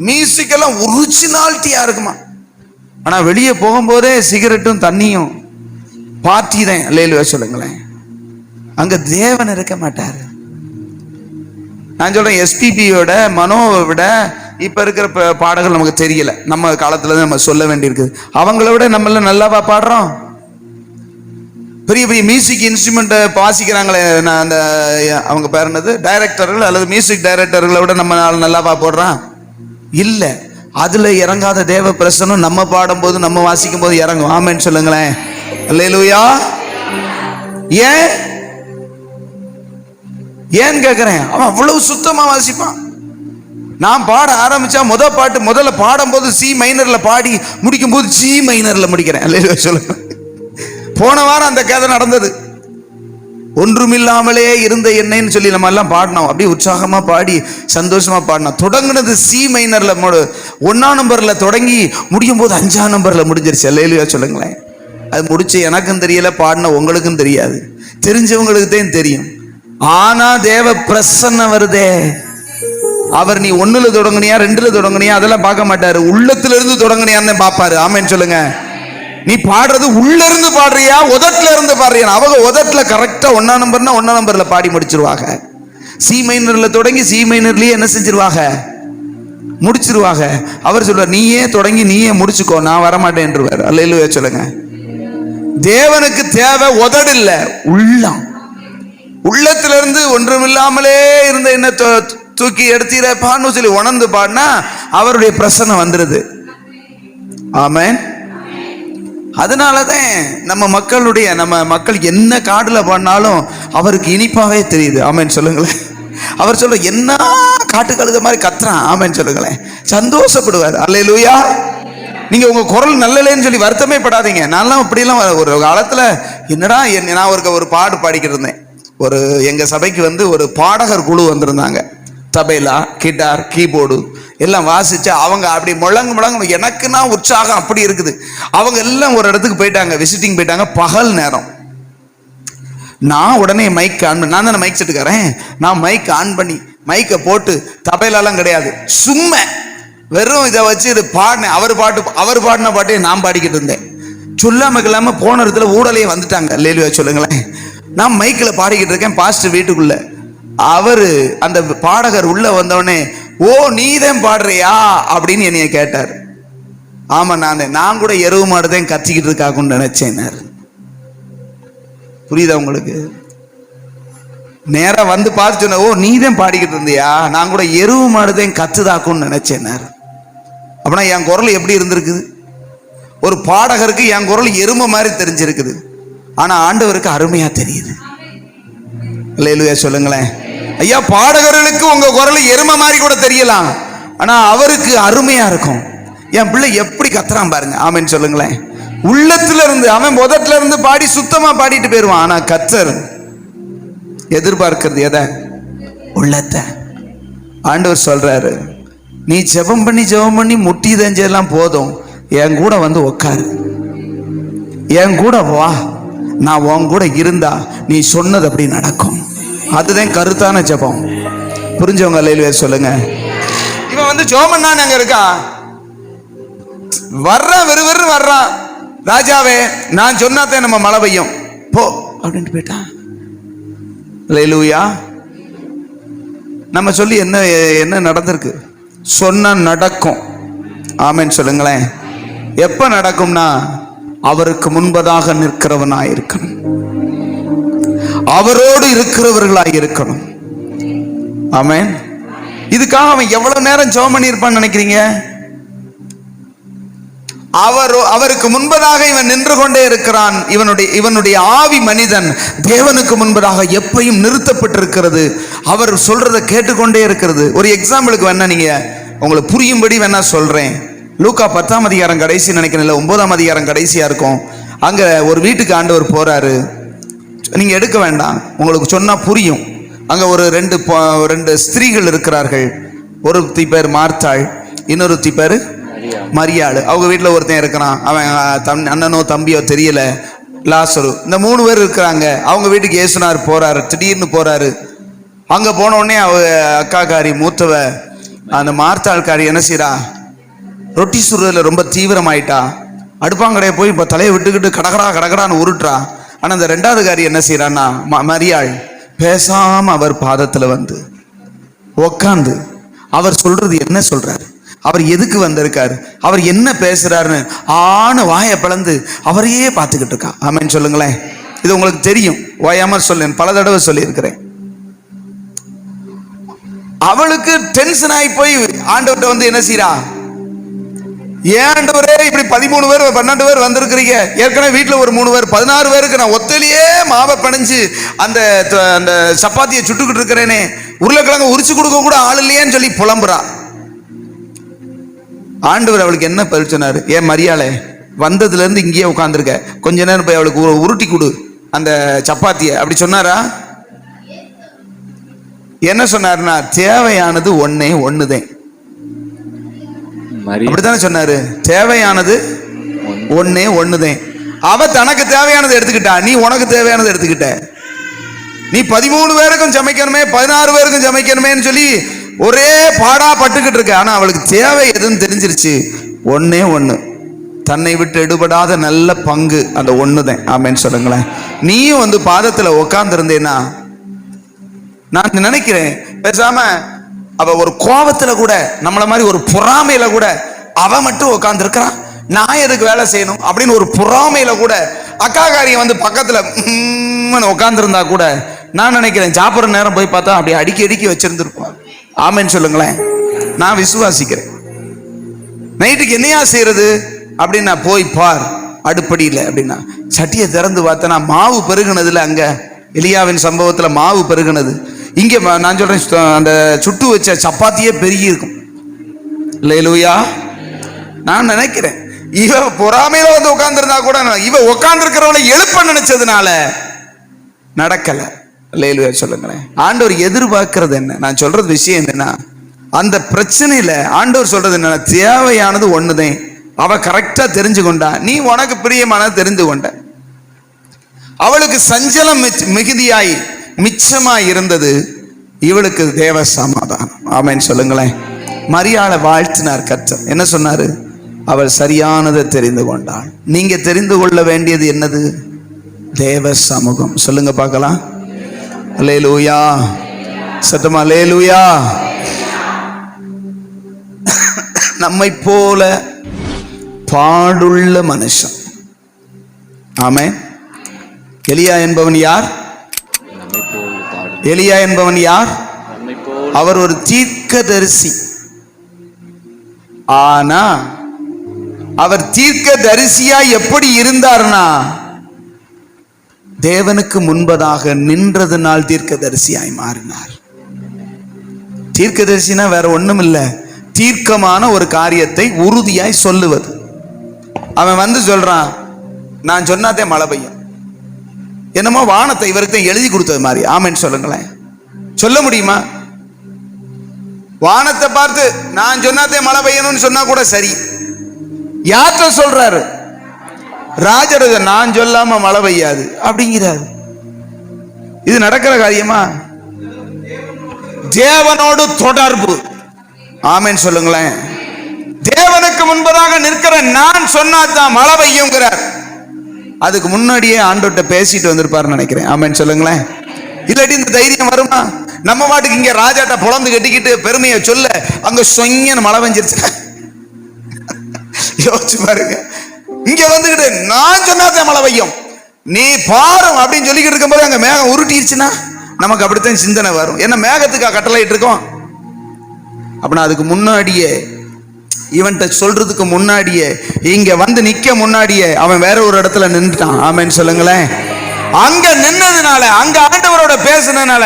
மியூசிக் எல்லாம் ஒரிஜினாலிட்டியா இருக்குமா. ஆனா வெளியே போகும்போதே சிகரெட்டும் தண்ணியும் பார்ட்டி தான். அல்லேலூயா சொல்லுங்களேன். அங்க தேவன் இருக்க மாட்டாரு. நான் சொல்றேன், எஸ்பிபியோட மனோவை விட இப்ப இருக்கிற பாடல்கள் நமக்கு தெரியல. நம்ம காலத்துல நம்ம சொல்ல வேண்டியிருக்குது. அவங்கள விட நம்மள நல்லாவா பாடுறோம்? பெரிய பெரிய மியூசிக் இன்ஸ்ட்ருமெண்ட் வாசிக்கிறாங்களே, அந்த அவங்க பேர் என்னது, டைரக்டர்கள் அல்லது மியூசிக் டைரக்டர்களை விட நம்ம நல்லாவா போடுறான்? இல்ல. அதுல இறங்காத தேவ பிரசனம் நம்ம பாடும்போது நம்ம வாசிக்கும் போது இறங்கும். ஆமென் சொல்லுங்களேன். அல்லேலூயா. ஏன் ஏன் கேக்குறேன்? அவன் அவ்வளவு சுத்தமா வாசிப்பான். நான் பாட ஆரம்பிச்சா முதல்ல பாடும் போது சி மைனர்ல பாடி முடிக்கும் போது சி மைனர்ல முடிக்கிறேன். அல்லேலூயா சொல்லுங்க. போன வாரம் அந்த கதை நடந்தது. ஒன்றுமில்லாமலே இருந்த என்னைன்னு சொல்லி நம்ம எல்லாம் பாடினோம். அப்படியே உற்சாகமா பாடி சந்தோஷமா பாடினோம். தொடங்குனது சி மைனர்ல 1ஆம் நம்பர்ல தொடங்கி முடியும் போது 5ஆம் நம்பர்ல முடிஞ்சிருச்சு. அல்லேலூயா சொல்லுங்களேன். அது முடிச்சு எனக்கும் தெரியல, பாடின உங்களுக்கும் தெரியாது, தெரிஞ்சவங்களுக்கு தான் தெரியும். ஆனா தேவ பிரசன்னம் வருதே. அவர் நீ 1ல தொடங்குனியா 2ல தொடங்குனியா அதெல்லாம் பார்க்க மாட்டாரு. உள்ளத்துல இருந்து தொடங்குனியான்னு பாப்பாரு. ஆமென் சொல்லுங்க. நீ பாடுறது உள்ள இருந்து பாடுறியா உதட்டுல இருந்து பாடுறியா? அவங்க உதட்டுல கரெக்டா 1ஆம் நம்பர்னா 1ஆம் நம்பர்ல பாடி முடிச்சிருவாங்க. சி மைனர்ல தொடங்கி சி மைனர்லயே என்ன செஞ்சிருவாங்க? முடிச்சிருவாங்க. அவர் சொல்றார், நீயே தொடங்கி நீயே முடிச்சுக்கோ, நான் வரமாட்டேன்றுவார். அல்லேலூயா சொல்லுங்க. தேவனுக்கு தேவை உதடு இல்ல, உள்ளம். உள்ளத்துல இருந்து ஒன்றுமில்லாமலே இருந்த என்ன தூக்கி எடுத்தீரப்பான்னு சொல்லி உணர்ந்து பாடினா அவருடைய பிரசன்னம் வந்துருது. ஆமென். அதனாலதான் நம்ம மக்கள் என்ன காடுல பண்ணாலும் அவருக்கு இனிப்பாவே தெரியுது. ஆமென் சொல்லுங்களேன். அவர் சொல்ற என்ன காட்டு கழுத மாதிரி கத்துறான். ஆமென் சொல்லுங்களேன். சந்தோஷப்படுவார். அல்லேலூயா. நீங்க உங்க குரல் நல்லலேன்னு சொல்லி வருத்தமே படாதீங்க. நான்லாம் இப்படிலாம் ஒரு காலத்துல என்னடா நான் ஒரு பாடு பாடிக்கிட்டு இருந்தேன். எங்க சபைக்கு ஒரு பாடகர் குழு வந்திருந்தாங்க. தபேலா, கிட்டார், கீபோர்டு எல்லாம் வாசிச்சு அவங்க அப்படி முழங்கு எனக்குன்னா உற்சாகம் அப்படி இருக்குது. அவங்க எல்லாம் ஒரு இடத்துக்கு போயிட்டாங்க, விசிட்டிங் போயிட்டாங்க. பகல் நேரம். நான் உடனே மைக் ஆன் பண்ணி, நான் தானே மைக் செட்டுக்காரன், நான் மைக் ஆன் பண்ணி மைக்கை போட்டு, தபேலாலாம் கிடையாது, சும்மா வெறும் இதை வச்சு இது பாடினேன். அவர் பாடின பாட்டையும் நான் பாடிக்கிட்டு இருந்தேன். சொல்லாம இல்லாம போன இடத்துல ஊடலையே வந்துட்டாங்க. அல்லேலூயா சொல்லுங்களேன். நான் மைக்கில் பாடிக்கிட்டு இருக்கேன். பாஸ்டர் வீட்டுக்குள்ள அவரு அந்த பாடகர் உள்ள வந்தவொடனே, ஓ நீதான் பாடுறியா அப்படின்னு என்னைய கேட்டார். ஆமா நான் கூட எருவு மாடுதான் கத்திக்கிட்டு இருக்காக்குன்னு நினைச்சேன். புரியுதா உங்களுக்கு? நேரா வந்து பார்த்து சொன்ன, ஓ நீதான் பாடிக்கிட்டு இருந்தியா, நான் கூட எருவு மாடுதான் கத்துதாக்குன்னு நினைச்சேன். அப்படின்னா என் குரல் எப்படி இருந்திருக்குது? ஒரு பாடகருக்கு என் குரல் எருமை மாதிரி தெரிஞ்சிருக்குது. ஆனா ஆண்டவருக்கு அருமையா தெரியுது. அல்லேலூயா சொல்லுங்களேன். ஐயா, பாடகர்களுக்கு உங்க குரல் எருமை மாதிரி கூட தெரியலாம், ஆனா அவருக்கு அருமையா இருக்கும். என் பிள்ளை எப்படி கத்துறான் பாருங்க. ஆமென் சொல்லுங்களேன். உள்ளத்துல இருந்து அவன் முதட்ல இருந்து பாடி சுத்தமா பாடிட்டு போயிருவான். ஆனா கர்த்தர் எதிர்பார்க்கிறது எதை? உள்ளத்தை. ஆண்டவர் சொல்றாரு, நீ ஜெபம் பண்ணி முட்டி தெஞ்செல்லாம் போதும், என் கூட வந்து உக்காரு, என் கூட வா, நான் உன் கூட இருந்தா நீ சொன்னது அப்படி நடக்கும். அதுதான் கருத்தான ஜெபம். புரிஞ்சவங்க அல்லேலூயா சொல்லுங்க. இவன் வந்து ஜோமன்னா அங்க இருக்கா, வர்றான், வெறும் வர்றான். ராஜாவே நான் சொன்னாதான் நம்ம மழை பெய்யும் போ அப்படின்ட்டு போயிட்டான். அல்லேலூயா. நம்ம சொல்லி என்ன நடந்திருக்கு? சொன்னா நடக்கும். ஆமென் சொல்லுங்களேன். எப்ப நடக்கும்னா அவருக்கு முன்பதாக நிற்கிறவனாய் இருக்கணும், அவரோடு இருக்கிறவர்களாய் இருக்கணும். ஆமென். இதுக்காக அவன் எவ்வளவு நேரம் ஜெபம் பண்ணியிருப்பான்னு நினைக்கிறீங்க? அவருக்கு முன்பதாக இவன் நின்று கொண்டே இருக்கிறான். இவனுடைய ஆவி மனிதன் தேவனுக்கு முன்பதாக எப்பையும் நிறுத்தப்பட்டிருக்கிறது. அவர் சொல்றதை கேட்டுக்கொண்டே இருக்கிறது. ஒரு எக்ஸாம்பிளுக்கு வேணா நீங்க உங்களுக்கு புரியும்படி வேணா சொல்றேன். லூக்கா 10ஆம் அதிகாரம் கடைசி நினைக்கிறேன், 9ஆம் அதிகாரம் கடைசியா இருக்கும். அங்க ஒரு வீட்டுக்கு ஆண்டவர் போறாரு. நீங்க எடுக்க வேண்டாம், உங்களுக்கு சொன்னா புரியும். அங்க ஒரு ரெண்டு ஸ்திரீகள் இருக்கிறார்கள். ஒருத்தி பேர் மார்த்தாள், இன்னொருத்தி பேர் மரியாள். அவங்க வீட்டுல ஒருத்தன் இருக்கிறான், அவன் அண்ணனோ தம்பியோ தெரியல, லாசரு. இந்த 3 பேர் இருக்கிறாங்க. அவங்க வீட்டுக்கு இயேசுனார் போறாரு. திடீர்னு போறாரு. அங்க போன உடனே அவ அக்காக்காரி மூத்தவ அந்த மார்த்தாள்காரி என்ன செய்றா, ரொட்டி சுடுறதுல ரொம்ப தீவிரமாயிட்டா. அடுப்பாங்கடைய போய் இப்ப தலையை விட்டுக்கிட்டு கடகடான்னு உருட்டுறா. ஆனா அந்த 2வது காரி என்ன செய்யறான்னா, மரியாள் பேசாம அவர் பாதத்துல வந்து உக்காந்து அவர் சொல்றது என்ன சொல்றாரு, அவர் எதுக்கு வந்திருக்காரு, அவர் என்ன பேசுறாருன்னு வாயை பிளந்து அவரையே பார்த்துக்கிட்டு இருக்கா. ஆமென் சொல்லுங்களேன். இது உங்களுக்கு தெரியும், ஓயாம சொல்லேன், பல தடவை சொல்லி இருக்கிறேன். அவளுக்கு டென்ஷன் ஆகி போய் ஆண்டவர்கிட்ட வந்து என்ன செய்யறா, ஏண்டவரே இப்படி 13 பேர் 12 பேர் வந்திருக்கிறீங்க, ஏற்கனவே வீட்டுல ஒரு 3 பேர் 16 பேருக்கு நான் ஒத்தலியே மாவை பணிஞ்சு அந்த சப்பாத்தியை சுட்டுக்கிட்டு இருக்கிறேனே, உருளைக்கிழங்கு உரிச்சு கொடுக்க கூட ஆள் இல்லையேன்னு சொல்லி புலம்புறா. ஆண்டவர் அவளுக்கு என்ன பதில் சொன்னாரு, ஏன் மரியாளே வந்ததுல இருந்து இங்கேயே உட்காந்துருக்க, கொஞ்ச நேரம் போய் அவளுக்கு உருட்டி கொடு அந்த சப்பாத்திய அப்படி சொன்னாரா? என்ன சொன்னாருன்னா, தேவையானது ஒண்ணுதான். அப்படித்தானே சொன்னாரு, தேவையானது ஒண்ணுதான். அவ தனக்கு தேவையானது எடுத்துக்கிட்டா, நீ உனக்கு தேவையானது எடுத்துக்கிட்ட. நீ 13 பேருக்கும் சமைக்கணுமே 16 பேருக்கும் சமைக்கணுமேன்னு சொல்லி ஒரே பாடா பட்டுக்கிட்டு இருக்க. ஆனா அவளுக்கு தேவை எதுன்னு தெரிஞ்சிருச்சு, ஒண்ணு, தன்னை விட்டு எடுபடாத நல்ல பங்கு அந்த ஒண்ணுதான். ஆமென் சொல்லுங்களேன். நீயும் வந்து பாதத்துல உட்கார்ந்து இருந்தேன்னா, நான் நினைக்கிறேன் பேசாம அவ ஒரு கோபத்துல கூட, நம்மள மாதிரி ஒரு பொறாமையில கூட அவ மட்டும் உட்கார்ந்து இருக்கிறான், நான் எதுக்கு வேலை செய்யணும் அப்படின்னு ஒரு பொறாமையில கூட அக்காக்காரியை வந்து பக்கத்துல உட்கார்ந்து இருந்தா கூட, நான் நினைக்கிறேன் சாப்பிட்ற நேரம் போய் பார்த்தா அப்படி அடுக்கி வச்சிருந்துருப்பான். ஆமென் சொல்லுங்களேன். நான் விசுவாசிக்கிறேன். நைட்டுக்கு என்னையா செய்யறது அப்படின்னு நான் போய் பார் அடுப்படியில் அப்படின்னா, சட்டியை திறந்து பார்த்தேன்னா மாவு பெருகுனதுல, அங்க எலியாவின் சம்பவத்துல மாவு பெருகுனது, இங்க நான் சொல்றேன் அந்த சுட்டு வச்ச சப்பாத்தியே பெருகி இருக்கும். அல்லேலூயா. நான் நினைக்கிறேன் இவ பொறாமையில வந்து உட்கார்ந்து இருந்தா கூட, இவ உட்கார்ந்து இருக்கிறவளை எழுப்ப நினைச்சதுனால நடக்கல. அல்லேலூயா சொல்லுங்களேன். ஆண்டவர் எதிர்பார்க்கிறது என்ன? நான் சொல்றது விஷயம் என்னன்னா, அந்த பிரச்சனையில ஆண்டவர் சொல்றது என்ன, தேவையானது ஒண்ணுதான். அவ கரெக்டா தெரிஞ்சு கொண்டா, நீ உனக்கு பிரியமானது தெரிந்து கொண்ட. அவளுக்கு சஞ்சலம் மிகுதியாய் மிச்சமாய் இருந்தது, இவளுக்கு தேவ சமாதானம். ஆமென் சொல்லுங்களேன். மரியாளை வாழ்த்தினார் கர்த்தர். என்ன சொன்னாரு? அவள் சரியானதை தெரிந்து கொண்டாள். நீங்க தெரிந்து கொள்ள வேண்டியது என்னது? தேவ சமூகம். சொல்லுங்க பார்க்கலாம். அல்லேலூயா. சத்தமா அல்லேலூயா. நம்மை போல பாடுள்ள மனுஷன். ஆமென். எலியா என்பவன் யார்? எலியா என்பவன் யார்? அவர் ஒரு தீர்க்கதரிசி. ஆனா அவர் தீர்க்கதரிசியா எப்படி இருந்தார்னா, தேவனுக்கு முன்பதாக நின்றதுனால் தீர்க்கதரிசியாய் மாறினார். தீர்க்கதரிசினா வேற ஒண்ணும் இல்ல, தீர்க்கமான ஒரு காரியத்தை உறுதியாய் சொல்லுவது. அவன் வந்து சொல்றான், நான் சொன்னாதே மழை பெய்யும். என்னமோ வானத்தை இவருக்கு எழுதி கொடுத்தது மாதிரி. ஆமென் சொல்லுங்களேன். சொல்ல முடியுமா? வானத்தை பார்த்து நான் சொன்னாதே மழை பெய்யணும்னு சொன்னா கூட சரி. யார்கிட்ட சொல்றாரு? ராஜரத நான் சொல்லாம மழை பெய்யாது அப்படிங்கிறாரு. இது நடக்கிற காரியமா? தேவனோடு தொடர்பு. ஆமென் சொல்லுங்களேன். தேவனுக்கு முன்பதாக நிற்கிற நான் சொன்னாதான் மழை பெய்யுங்கிறார். அதுக்கு முன்னாடியே ஆண்டோட்ட பேசிட்டு வந்திருப்பாருன்னு நினைக்கிறேன். ஆமென் சொல்லுங்களேன். இல்லாட்டி இந்த தைரியம் வருமா? நம்ம மாட்டுக்கு இங்க ராஜாட்ட புலந்து கட்டிக்கிட்டு பெருமையை சொல்ல அங்க சொங்கன்னு மழை பெஞ்சிருச்சு. யோசிச்சு பாருங்க. இங்க வந்துகிட்டு நான் சொன்னாதான் மழை பெய்யும், நீ பாரும் அப்படின்னு சொல்லிக்கிட்டு இருக்கும் போது அங்க மேகம் உருட்டிருச்சுன்னா நமக்கு அப்படித்தான் சிந்தனை வரும். ஏன்னா மேகத்துக்கா கட்டளையிட்டு இருக்கோம். அப்படின்னா அதுக்கு முன்னாடியே, இவன்ட்ட சொல்றதுக்கு முன்னாடியே, இங்க வந்து நிக்க முன்னாடியே அவன் வேற ஒரு இடத்துல நின்றுட்டான். ஆமென் சொல்லுங்களேன். அங்க நின்னதுனால, அங்க ஆண்டவரோட பேசுனதுனால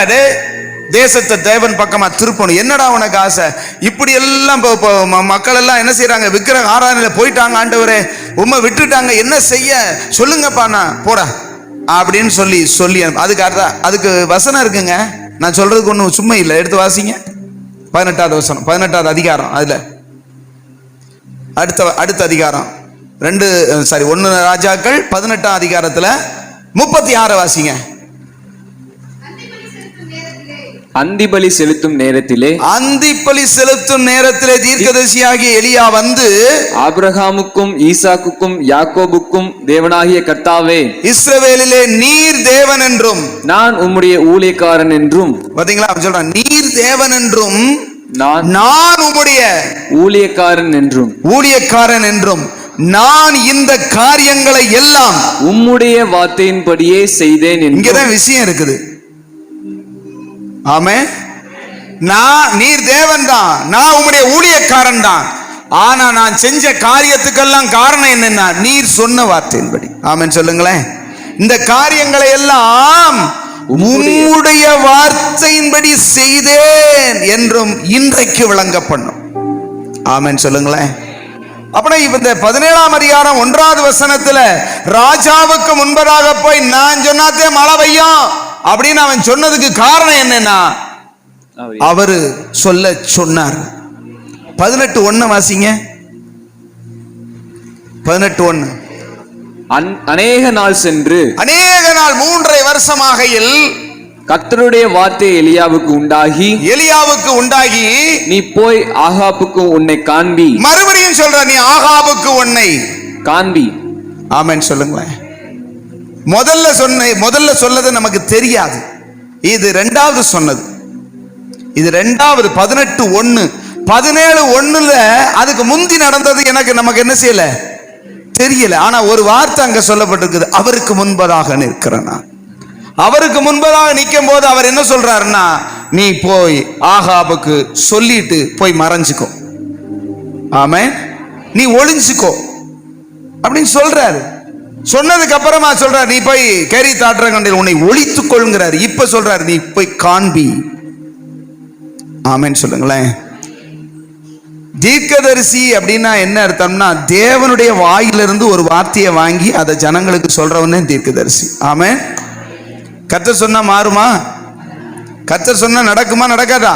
தேசத்தை தேவன் பக்கமா திருப்பணும். என்னடா உனக்கு ஆசை? இப்படி எல்லாம் மக்கள் எல்லாம் என்ன செய்யறாங்க? விக்கிரக ஆராதனையில போயிட்டாங்க. ஆண்டவரே உம்மை விட்டுட்டாங்க, என்ன செய்ய சொல்லுங்கப்பா, நான் போடா அப்படின்னு சொல்லி அதுக்கு வசனம் இருக்குங்க. நான் சொல்றதுக்கு ஒன்றும் சும்மா இல்லை. எடுத்து வாசிங்க. 18வது வசனம், 18வது அதிகாரம். அதுல அடுத்த அதிகாரம் 1 ராஜாக்கள் 18ஆம் அதிகாரத்துல 36 வாசிங்க. அந்திபலி செலுத்தும் நேரத்திலே தீர்க்கதரிசியாகிய எலியா வந்து, ஆபிரகாமுக்கும் ஈசாக்குக்கும் யாக்கோபுக்கும் தேவனாகிய கர்த்தாவே, இஸ்ரவேலிலே நீர் தேவன் என்றும் நான் உம்முடைய ஊழியக்காரன் என்றும். பாத்தீங்களா? அவன் சொல்றான், நீர் தேவன் என்றும் நான் உம்முடைய ஊழியக்காரன் என்றும் நான் இந்த காரியங்களை எல்லாம் உம்முடைய வார்த்தையின்படியே செய்தேன். இங்கதான் விஷயம் இருக்குது. ஆமென். நீர் தேவன் தான், நான் உம்முடைய ஊழியக்காரன் தான். ஆனா நான் செஞ்ச காரியத்துக்கெல்லாம் காரணம் என்னன்னா, நீர் சொன்ன வார்த்தையின்படி. ஆமென் சொல்லுங்களேன். இந்த காரியங்களை எல்லாம் உம்முடைய வார்த்தையின்படி செய்தேன் என்றும் இன்றைக்கு விளங்க பண்ணும். ஆமென் சொல்லுங்களேன். அப்படின்னா இந்த 17ஆம் அதிகாரம் 1வது வசனத்துல ராஜாவுக்கு முன்பதாக போய் நான் சொன்னாதே மழை பெய்யும் அப்படின்னு அவன் சொன்னதுக்கு காரணம் என்னன்னா, அவரு சொல்ல சொன்னார். 18:1 வாசிங்க. 18:1. அநேக நாள் 3.5 வருஷமாகையில் கர்த்தருடைய வார்த்தை எலியாவுக்கு உண்டாகி நீ போய் ஆகாபுக்கு உன்னை காண்பி. மறுபடியும் சொல்ற, நீ ஆகாபுக்கு உன்னை காண்பி. ஆமென் சொல்லுங்களேன். முதல்ல சொன்னது நமக்கு தெரியாது. இது 2வது சொன்னது. இது 2வது 18:1. 17:1 அதுக்கு முந்தி நடந்தது நமக்கு என்ன செய்யல, தெரியல. ஆனா ஒரு வார்த்தை அங்க சொல்லப்பட்டிருக்குது, அவருக்கு முன்பதாக நிற்கிறேன். அவருக்கு முன்பதாக நிற்கும் போது அவர் என்ன சொல்றாருன்னா, நீ போய் ஆகாபுக்கு சொல்லிட்டு போய் மறைஞ்சுக்கோ. ஆமென். நீ ஒளிஞ்சுக்கோ அப்படின்னு சொல்றாரு. சொன்னதுக்கு அப்புறமா சொல்றாரு, நீ போய் கேரி தாற்றங்கண்டில் உன்னை ஒளித்துக் கொள்கிறாரு. இப்ப சொல்றாரு, நீ போய் காண்பி. ஆமென் சொல்லுங்களேன். தீர்க்கதரிசி அப்படின்னா என்ன அர்த்தம்னா, தேவனுடைய வாயிலிருந்து ஒரு வார்த்தையை வாங்கி அதை ஜனங்களுக்கு சொல்றவனே தீர்க்கதரிசி. ஆமென். கர்த்தர் சொன்னா மாறுமா? கர்த்தர் சொன்னா நடக்குமா? நடக்காதா?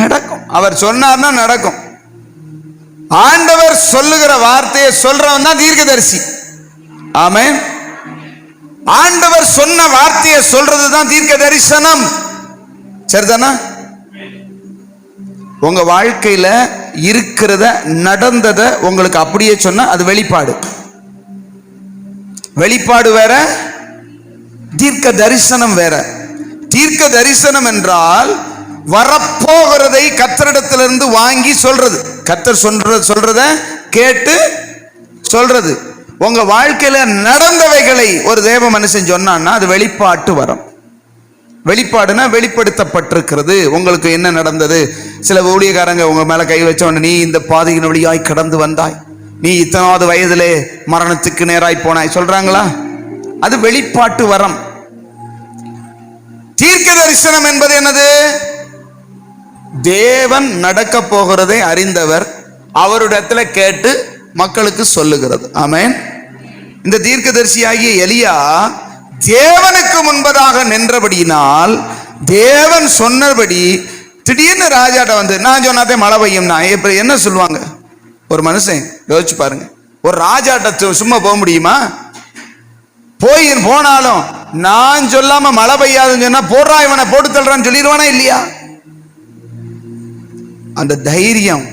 நடக்கும். அவர் சொன்னார்னா நடக்கும். ஆண்டவர் சொல்லுகிற வார்த்தையை சொல்றவன் தான் தீர்க்கதரிசி. ஆமென். ஆண்டவர் சொன்ன வார்த்தையை சொல்றது தான் தீர்க்க தரிசனம். சரிதானா? உங்க வாழ்க்கையில இருக்கிறத நடந்தத உங்களுக்கு அப்படியே சொன்னா அது வெளிப்பாடு. வெளிப்பாடு வேற, தீர்க்க தரிசனம் வேற. தீர்க்க தரிசனம் என்றால் வரப்போகிறதை கர்த்தரிடத்திலிருந்து வாங்கி சொல்றது, கர்த்தர் சொல்றத கேட்டு சொல்றது. உங்க வாழ்க்கையில நடந்தவைகளை ஒரு தேவ மனுஷன் சொன்னான்னா அது வெளிப்பாட்டு வரம். வெளிப்பாடுனா வெளிப்படுத்தப்பட்டிருக்கிறது. உங்களுக்கு என்ன நடந்தது? சில ஊழியக்காரங்க உங்க மேல கை வச்ச உடனே, நீ இந்த பாதையின் வழியாய் கடந்து வந்தாய், நீ இத்தனாவது வயதிலே மரணத்துக்கு நேராய் போனாய் சொல்றாங்களா? அது வெளிப்பாட்டு வரம். தீர்க்க தரிசனம் என்பது என்னது? தேவன் நடக்க போகிறதை அறிந்தவர், அவருடைய கேட்டு மக்களுக்கு சொல்லுகிறது. ஆமென். இந்த தீர்க்கதரிசியாகிய எலியா தேவனுக்கு முன்பதாக நின்றபடியினால் தேவன் சொன்னபடி திடீர்னு ராஜாட்ட வந்து, நான் சொன்னாதே மழை பெய்யும்னா இப்ப என்ன சொல்லுவாங்க? ஒரு மனுஷன் யோசிச்சு பாருங்க, ஒரு ராஜாட்ட சும்மா போக முடியுமா? போனாலும் நான் சொல்லாம மழை பெய்யாதுன்னு சொன்னா போடுறா இவனை போட்டு தள்ளுறான்னு சொல்லிடுவானா இல்லையா? அந்த தைரியம்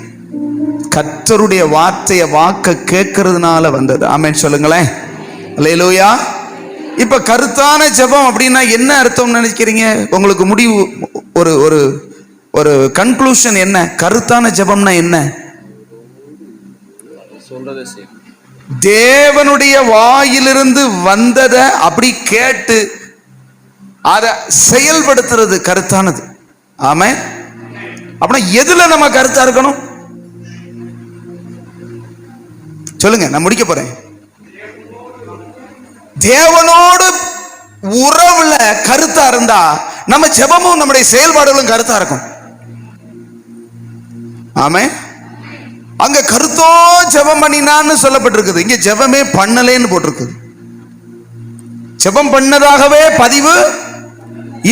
கர்த்தருடைய வாக்க கேட்கறதுனால வந்தது. ஆமென் சொல்லுங்களேன். அல்லேலூயா. இப்ப கருத்தான ஜெபம் அப்படின்னா என்ன அர்த்தம் நினைக்கிறீங்க? உங்களுக்கு முடிவு, ஒரு ஒரு ஒரு கன்க்ளூஷன் என்ன? கருத்தான ஜெபம்னா என்ன? தேவனுடைய வாயிலிருந்து வந்ததை அப்படி கேட்டு அதை செயல்படுத்துறது கருத்தானது. ஆமென். அப்படின்னா எதுல நம்ம கருத்தா இருக்கணும் சொல்லுங்க, நான் முடிக்க போறேன். தேவனோடு உறவுல கருத்தா இருந்தா நம்ம ஜெபமும் நம்முடைய செயல்பாடுகளும் கருத்தா இருக்கும். ஆமென். அங்க கருத்தோ ஜெபம் பண்ணினான்னு சொல்லப்பட்டிருக்குது, இங்க ஜெபமே பண்ணலேன்னு போட்டிருக்குது. ஜெபம் பண்ணதாகவே பதிவு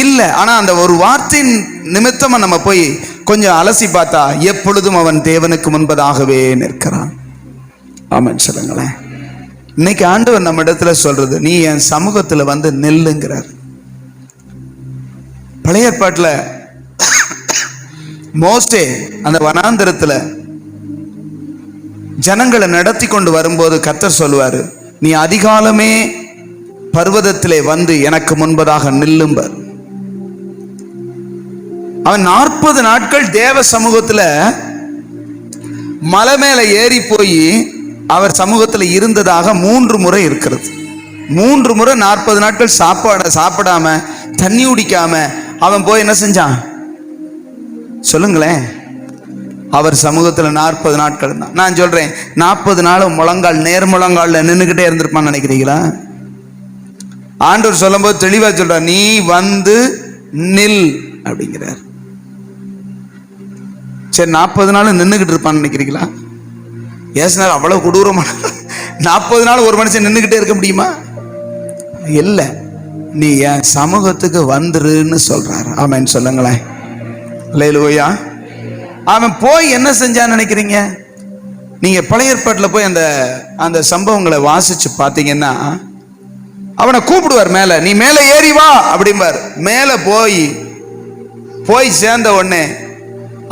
இல்ல. ஆனா அந்த ஒரு வார்த்தையின் நிமித்தமா நம்ம போய் கொஞ்சம் அலசி பார்த்தா எப்பொழுதும் அவன் தேவனுக்கு முன்பதாகவே நிற்கிறான். ஆமென் சொல்லுங்களேன். இன்னைக்கு ஆண்டவர் நம்ம இடத்துல சொல்றது, நீ என் சமூகத்துல வந்து நெல்லுங்கிறார். பழைய ஏற்பாட்டுல மோசே அந்த வனாந்தரத்துல ஜனங்களை நடத்தி கொண்டு வரும்போது கர்த்தர் சொல்லுவாரு, நீ அதிகாலமே பர்வதத்திலே வந்து எனக்கு முன்பதாக நில்லும்பர். அவன் 40 நாட்கள் தேவ சமூகத்துல மலை மேல ஏறி போய் அவர் சமூகத்துல இருந்ததாக 3 முறை இருக்கிறது. 3 முறை 40 நாட்கள் சாப்பிடாம தண்ணி குடிக்காம அவன் போய் என்ன செஞ்சான் சொல்லுங்களேன்? அவர் சமூகத்துல 40 நாட்கள் தான். நான் சொல்றேன், 40 நாள் முழங்கால் நேர்முழங்கால்ல நின்றுகிட்டே இருந்திருப்பான்னு நினைக்கிறீங்களா? ஆண்டவர் சொல்லும் போது தெளிவா சொல்றார், நீ வந்து நில் அப்படிங்கிறார். சரி, 40 நாள் நின்றுகிட்டு இருப்பான்னு நினைக்கிறீங்களா? ஏசுனார் அவ்வளவு கொடூரமான 40 நாள் ஒரு மனுஷன் நின்றுகிட்டே இருக்க முடியுமா? இல்ல, நீ என் சமூகத்துக்கு வந்துருன்னு சொல்றாரு. ஆமென் சொல்லுங்களேன். அல்லேலூயா. அவன் போய் என்ன செஞ்சான்னு நினைக்கிறீங்க? நீங்க பழைய ஏற்பாட்டில் போய் அந்த சம்பவங்களை வாசிச்சு பார்த்தீங்கன்னா அவனை கூப்பிடுவார் மேல, நீ மேல ஏறி வா அப்படிம்பார். மேல போய் சேர்ந்த உடனே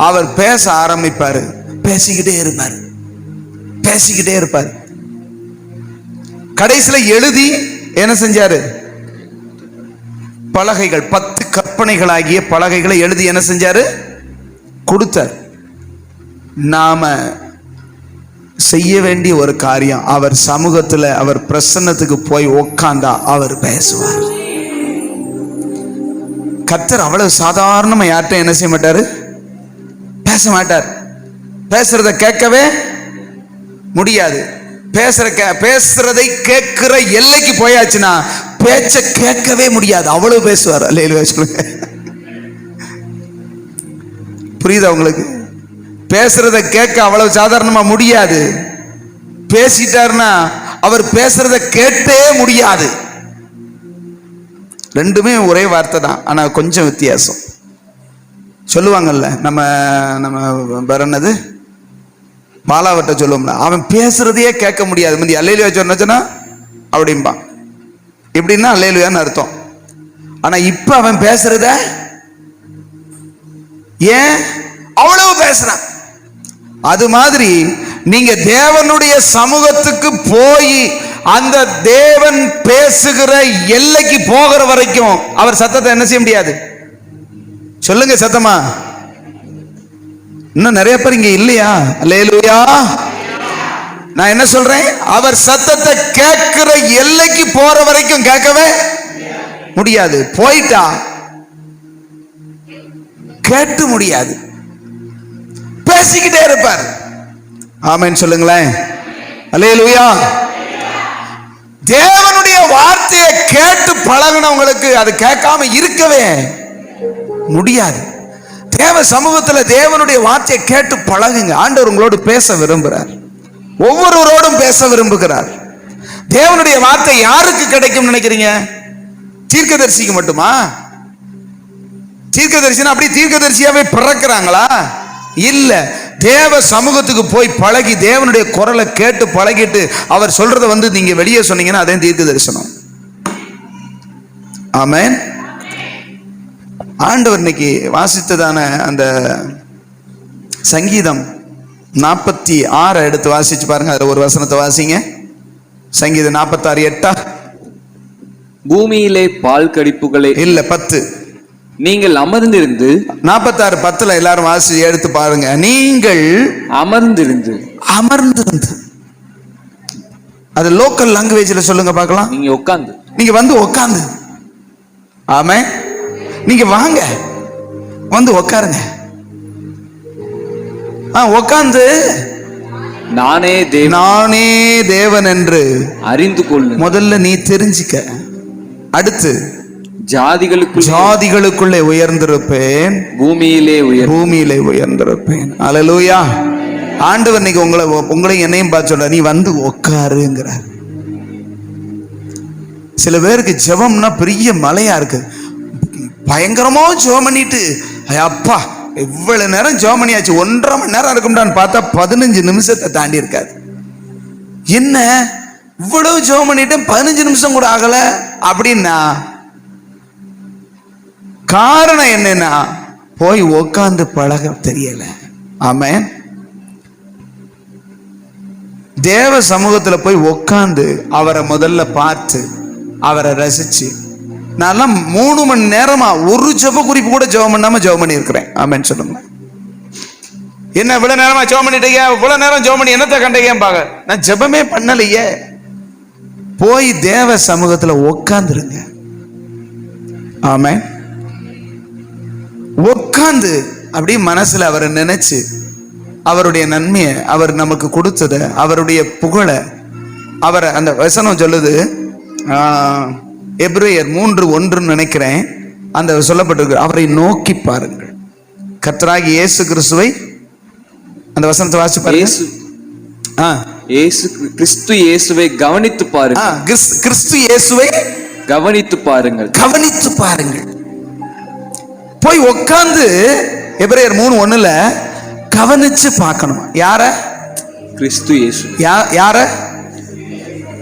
அவர் பேச ஆரம்பிப்பாரு. பேசிக்கிட்டே இருப்பார். கடைசியில எழுதி என்ன செஞ்சாரு? பலகைகள், 10 கற்பனைகளாகிய பலகைகளை எழுதி என்ன செஞ்சாரு? கொடுத்தார். நாம செய்ய வேண்டிய ஒரு காரியம், அவர் சமூகத்துல அவர் பிரசன்னத்துக்கு போய் உட்கார்ந்தா அவர் பேசுவார். கர்த்தர் அவ்வளவு சாதாரணமா யார்கிட்ட என்ன செய்ய மாட்டாரு? பேச மாட்டார். பேசுறத கேட்கவே முடியாது. பேசுறதை கேட்கிற எல்லைக்கு போயாச்சுன்னா பேச்ச கேட்கவே முடியாது. அவ்வளவு பேசுவார். அல்லேலூயா சொல்லுங்க. புரியுதா உங்களுக்கு? பேசுறத கேட்க அவ்வளவு சாதாரணமா முடியாது. பேசிட்டாருன்னா அவர் பேசுறத கேட்டே முடியாது. ரெண்டுமே ஒரே வார்த்தை தான், ஆனா கொஞ்சம் வித்தியாசம். சொல்லுவாங்கல்ல, நம்ம என்னது பாலாவட்ட சொல்லுவோம்ல, அவன் பேசுறதையே கேட்க முடியாது. முந்தி அல்லேலூயா சொன்னா அப்படிம்பான். இப்படின்னா அல்லேலூயான்னு அர்த்தம். ஆனா இப்ப அவன் பேசுறத ஏன் அவ்வளவு பேசுறான். அது மாதிரி நீங்க தேவனுடைய சமூகத்துக்கு போய் அந்த தேவன் பேசுகிற எல்லைக்கு போகிற வரைக்கும் அவர் சத்தத்தை என்ன செய்ய முடியாது? சொல்லுங்க சத்தமா. இன்னும் நிறைய பேர் இங்க இல்லையா? அல்லேலூயா. நான் என்ன சொல்றேன்? அவர் சத்தத்தை கேட்கிற எல்லைக்கு போற வரைக்கும் கேட்கவே முடியாது. போயிட்டா கேட்டு முடியாது, பேசிக்கிட்டே இருப்பார். ஆமென் சொல்லுங்களேன். அல்லேலூயா. தேவனுடைய வார்த்தையை கேட்டு பழகினவங்களுக்கு அது கேட்காம இருக்கவே முடியாது. தேவ சமூகத்துல தேவனுடைய வார்த்தையை கேட்டு பழகுங்க. ஆண்டவர் உங்களோடு பேச விரும்புகிறார், ஒவ்வொருவரோடும் பேச விரும்புகிறார். தேவனுடைய வார்த்தை யாருக்கு கிடைக்கும் நினைக்கிறீங்க? தீர்க்கதரிசிக்கு மட்டுமா? தீர்க்கதரிசினா அப்படி தீர்க்கதரிசியாவே பிறக்கிறாங்களா? இல்ல. தேவ சமூகத்துக்கு போய் பழகி தேவனுடைய குரலை கேட்டு பழகிட்டு அவர் சொல்றதை நீங்க வெளியே சொன்னீங்கன்னா அதே தீர்க்க தரிசனம். ஆமென். ஆண்டவர் இன்னைக்கு வாசித்ததான அந்த சங்கீதம் 46 எடுத்து வாசிச்சு பாருங்க. அதுல ஒரு வசனத்தை வாசிங்க. சங்கீதம் 46:8. பூமியிலே பால் கடிப்புகளே இல்ல 10. நீங்கள் அமர்ந்திருந்து 46:10 எல்லாரும் வாசி எடுத்து பாருங்க. நீங்கள் அமர்ந்திருந்து. அது லோக்கல் லாங்குவேஜ்ல சொல்லுங்க பார்க்கலாம். நீங்க உட்கார்ந்து, நீங்க உட்கார்ந்து. ஆமே. நீங்க வாங்க உட்காருங்க. உட்கார்ந்து நானே தேவன் என்று அறிந்து கொள்ளு. முதல்ல நீ தெரிஞ்சுக்க. அடுத்து ஜாதிகளுக்குள்ளே உயர்ந்திருப்பேன், பூமியிலே உயர்ந்திருப்பேன். அல்லேலூயா. ஆண்டவர் இன்னைக்கு உங்களை என்னையும் பார்த்து சொல்ற, நீ உட்காருங்கிறார். சில பேருக்கு ஜெபம்னா பெரிய மலையா இருக்கு. பயங்கரமா ஜெபம் பண்ணிட்டு அப்பா இவ்வளவு நேரம் ஜெபம் பண்ணியாச்சு, 1.5 மணி நேரம் இருக்கும்டான்னு பார்த்தா 15 நிமிஷத்தை தாண்டி இருக்காது. என்ன இவ்வளவு ஜெபம் பண்ணிட்டு 15 நிமிஷம் கூட ஆகல அப்படின்னா காரணம் என்னன்னா போய் உட்கார்ந்து பழக தெரியல. ஆமென். தேவ சமூகத்துல போய் உட்கார்ந்து அவரை முதல்ல பார்த்து அவரை ரசிச்சு, நான் 3 மணி நேரமா ஒரு ஜெப குறிப்பு கூட ஜெபம் பண்ணாம ஜெபம் பண்ணி இருக்கிறேன். ஆமென் சொல்லுங்க. என்ன இவ்வளவு நேரமா ஜெபம் பண்ணிட்டீங்க, இவ்வளவு நேரம் ஜெபம் பண்ணி என்னத்தை கண்டீங்க பாக்க? நான் ஜெபமே பண்ணலையே. போய் தேவ சமூகத்துல உட்கார்ந்துருங்க. ஆமென். உட்கார்ந்து அப்படியே மனசுல அவரை நினைச்சு அவருடைய நன்மையை, அவர் நமக்கு கொடுத்ததை, அவருடைய புகழ, அவரை அந்த வசனம் சொல்லுது, எபிரேயர் 3:1 நினைக்கிறேன், அந்த சொல்லப்பட்டிருக்கு, அவரை நோக்கி பாருங்கள். கர்த்தராகிய இயேசு கிறிஸ்துவை, அந்த வசனத்தை வாசிச்சு பாருங்க. கிறிஸ்து இயேசுவை கவனித்து பாருங்கள். கிறிஸ்து இயேசுவை கவனித்து பாருங்கள். போய் உட்கார்ந்து எபிரேயர் 3:1 கவனிச்சு பார்க்கணும். யார? கிறிஸ்து இயேசு. யார?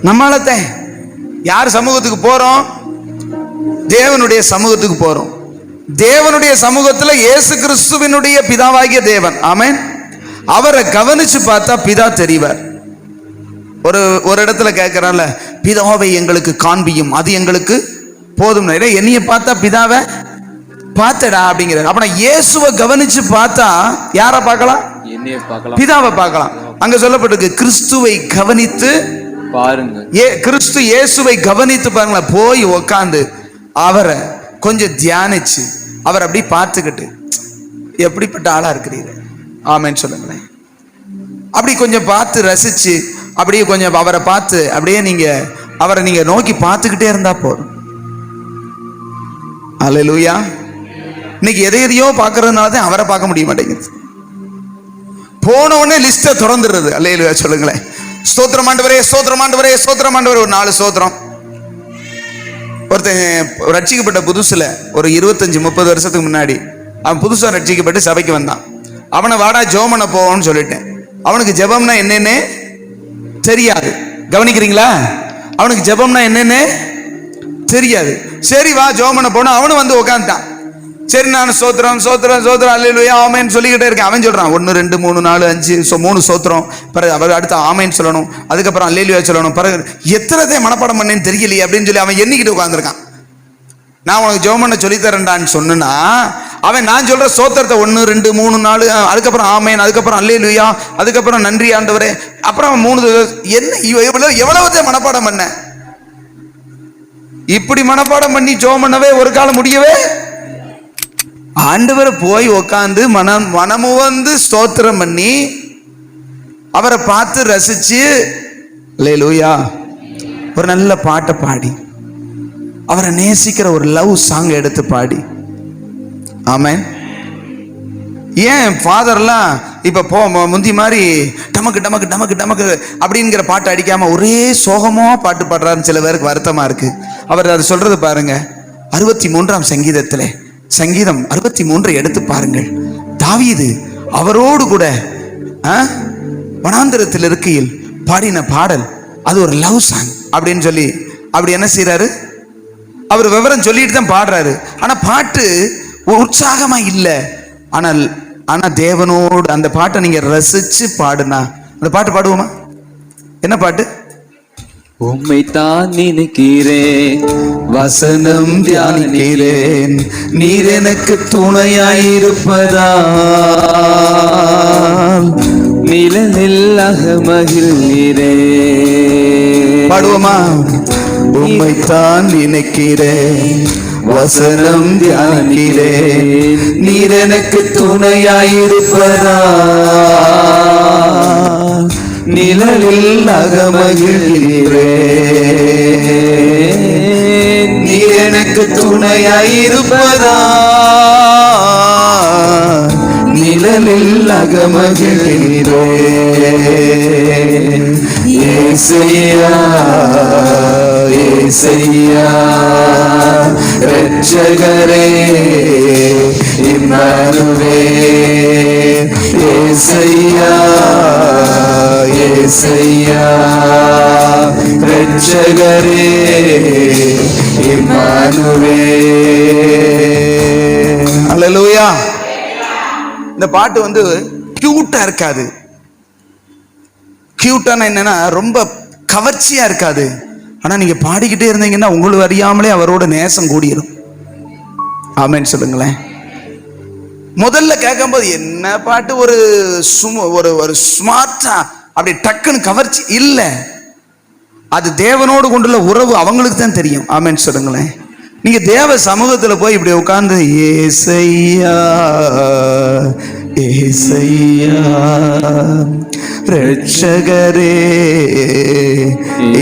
நம்மளத்தை. யார் சமூகத்துக்கு போறோம்? தேவனுடைய சமூகத்துக்கு போறோம். தேவனுடைய சமூகத்துல இயேசு கிறிஸ்துவினுடைய பிதாவாகிய தேவன். ஆமென். அவரை கவனிச்சு பார்த்தா பிதா தெரிவார். ஒரு இடத்துல கேட்கிறான்ல, பிதாவை எங்களுக்கு காண்பியும், அது எங்களுக்கு போதும். என்னைய பார்த்தா பிதாவை பார்த்தடா அப்படிங்கிறார். அப்ப இயேசுவை கவனிச்சு பார்த்தா யாரை பார்க்கலாம்? பிதாவை பார்க்கலாம். அங்க சொல்லப்பட்டிருக்கு, கிறிஸ்துவை கவனித்து பாருங்க. கிறிஸ்து இயேசுவை கவனித்து பாருங்களா. போய் உட்காந்து அவரை கொஞ்சம் தியானிச்சு அவர் அப்படி பார்த்துக்கிட்டு, எப்படிப்பட்ட ஆளா இருக்கிறீங்க, ஆமென் சொல்லுங்களேன். அப்படி கொஞ்சம் பார்த்து ரசிச்சு அப்படியே கொஞ்சம் அவரை பார்த்து அப்படியே அவரை நீங்க நோக்கி பார்த்துக்கிட்டே இருந்தா போதும். அல்லேலூயா. இன்னைக்கு எதையோ பார்க்கறதுனால தான் அவரை பார்க்க முடிய மாட்டேங்குது. போன உடனே லிஸ்ட்டை திறந்துடுறது. அல்லேலூயா சொல்லுங்களேன். ஸ்தோத்திரம் ஆண்டவரே, ஸ்தோத்திரம் ஆண்டவரே, ஸ்தோத்திரம் ஆண்டவரே. ஒரு 4 ஸ்தோத்திரம். ஒருத்தன் ரட்சிக்கப்பட்ட புதுசுல ஒரு 25-30 வருஷத்துக்கு முன்னாடி அவன் புதுசா ரட்சிக்கப்பட்டு சபைக்கு வந்தான். அவனை வாடா ஜெபம் பண்ண போவோம்னு சொல்லிட்டேன். அவனுக்கு ஜெபம்னா என்னன்னு தெரியாது. கவனிக்கிறீங்களா? அவனுக்கு ஜெபம்னா என்னன்னு தெரியாது. சரி வா ஜெபம் பண்ண போனா அவனும் வந்து உட்காந்துட்டான். சரி நான் சோத்திரம் சோத்திரம் சோத்திரம் அல்லேலூயா ஆமென் சொல்லிக்கிட்டே இருக்கேன். அவன் சொல்றான் 1 2 3 4 5 3 சோத்திரம், பிறகு அவர் அடுத்து ஆமென் சொல்லணும், அதுக்கப்புறம் அல்லேலூயா சொல்லணும், பிறகு எத்தனை மனப்பாடம் பண்ணேன்னு தெரியலையே அப்படின்னு சொல்லி அவன் எண்ணிக்கிட்டு உட்கார்ந்துருக்கான். நான் உனக்கு ஜெபம் பண்ண சொல்லித்தரேன்டான்னு சொன்னா அவன் நான் சொல்ற சோத்திரத்தை 1 2 3 4 அதுக்கப்புறம் ஆமென், அதுக்கப்புறம் அல்லேலூயா, அதுக்கப்புறம் நன்றி ஆண்டவரே, அப்புறம் 3 என்ன எவ்வளவு மனப்பாடம் பண்ண. இப்படி மனப்பாடம் பண்ணி ஜெபம் பண்ணவே ஒரு காலம் முடியவே. ஆண்டவரை போய் உக்காந்து மனமு வந்து ஸ்தோத்திரம் பண்ணி அவரை பார்த்து ரசிச்சு அல்லேலூயா ஒரு நல்ல பாட்டை பாடி அவரை நேசிக்கிற ஒரு லவ் சாங் எடுத்து பாடி ஆமென். ஏன் ஃபாதர்லாம் இப்ப முந்தி மாதிரி டமக்கு டமக்கு டமக்கு டமக்கு அப்படிங்கிற பாட்டு அடிக்காம ஒரே சோகமா பாட்டு பாடுறாருன்னு சில பேருக்கு வருத்தமா இருக்கு. அவர் அதை சொல்றது பாருங்க 63ஆம் சங்கீதத்திலே, சங்கீதம் 63 எடுத்து பாருங்கள். தாவீது அவரோடு கூட வனாந்திரத்தில் இருக்கையில் பாடின பாடல் அது ஒரு லவ் சாங் அப்படின்னு சொல்லி அப்படி என்ன செய்யறாரு, அவர் விவரம் சொல்லிட்டு தான் பாடுறாரு. ஆனா பாட்டு உற்சாகமா இல்லை. ஆனா தேவனோடு அந்த பாட்டை நீங்க ரசிச்சு பாடுனா அந்த பாட்டு பாடுவோமா? என்ன பாட்டு? உம்மைத்தான் நினைக்கிறேன், வசனம் தியானிக்கிறேன், நீர் எனக்கு துணையாயிருப்பதால் நிழலில் அகமகிழ்கிறேன். பாடுவோமா? உம்மைத்தான் நினைக்கிறேன், வசனம் தியானிக்கிறேன், நீர் எனக்கு துணையாயிருப்பதால் நிழலில் அகமகிழ்கிறேன், நீர் எனக்கு துணையாயிருப்பதால் நிழலில் அகமகிழ்கிறேன். ஏசையா ஏசையா இரட்சகரே இம்மானுவேல், ஏசையா ஏசையா இரட்சகரே இம்மானுவேல். அல்லேலூயா. இந்த பாட்டு வந்து கியூட்டா இருக்காது. கியூட்டான என்னன்னா ரொம்ப கவர்ச்சியா இருக்காது. ஆனா நீங்க பாடிக்கிட்டே இருந்தீங்கன்னா உங்களுக்கு அறியாமலே அவரோட நேசம் கூடிரும். ஆமென் சொல்லுங்களேன். முதல்ல கேட்கும் போது என்ன பாட்டு ஒரு ஒரு ஸ்மார்ட்டா அப்படி டக்குன்னு கவர்ச்சி இல்ல. அது தேவனோடு கொண்டுள்ள உறவு அவங்களுக்கு தான் தெரியும். ஆமென் சொல்லுங்களேன். நீங்க தேவ சமூகத்துல போய் இப்படி உட்கார்ந்து ஏசையா ஏசையா இரட்சகரே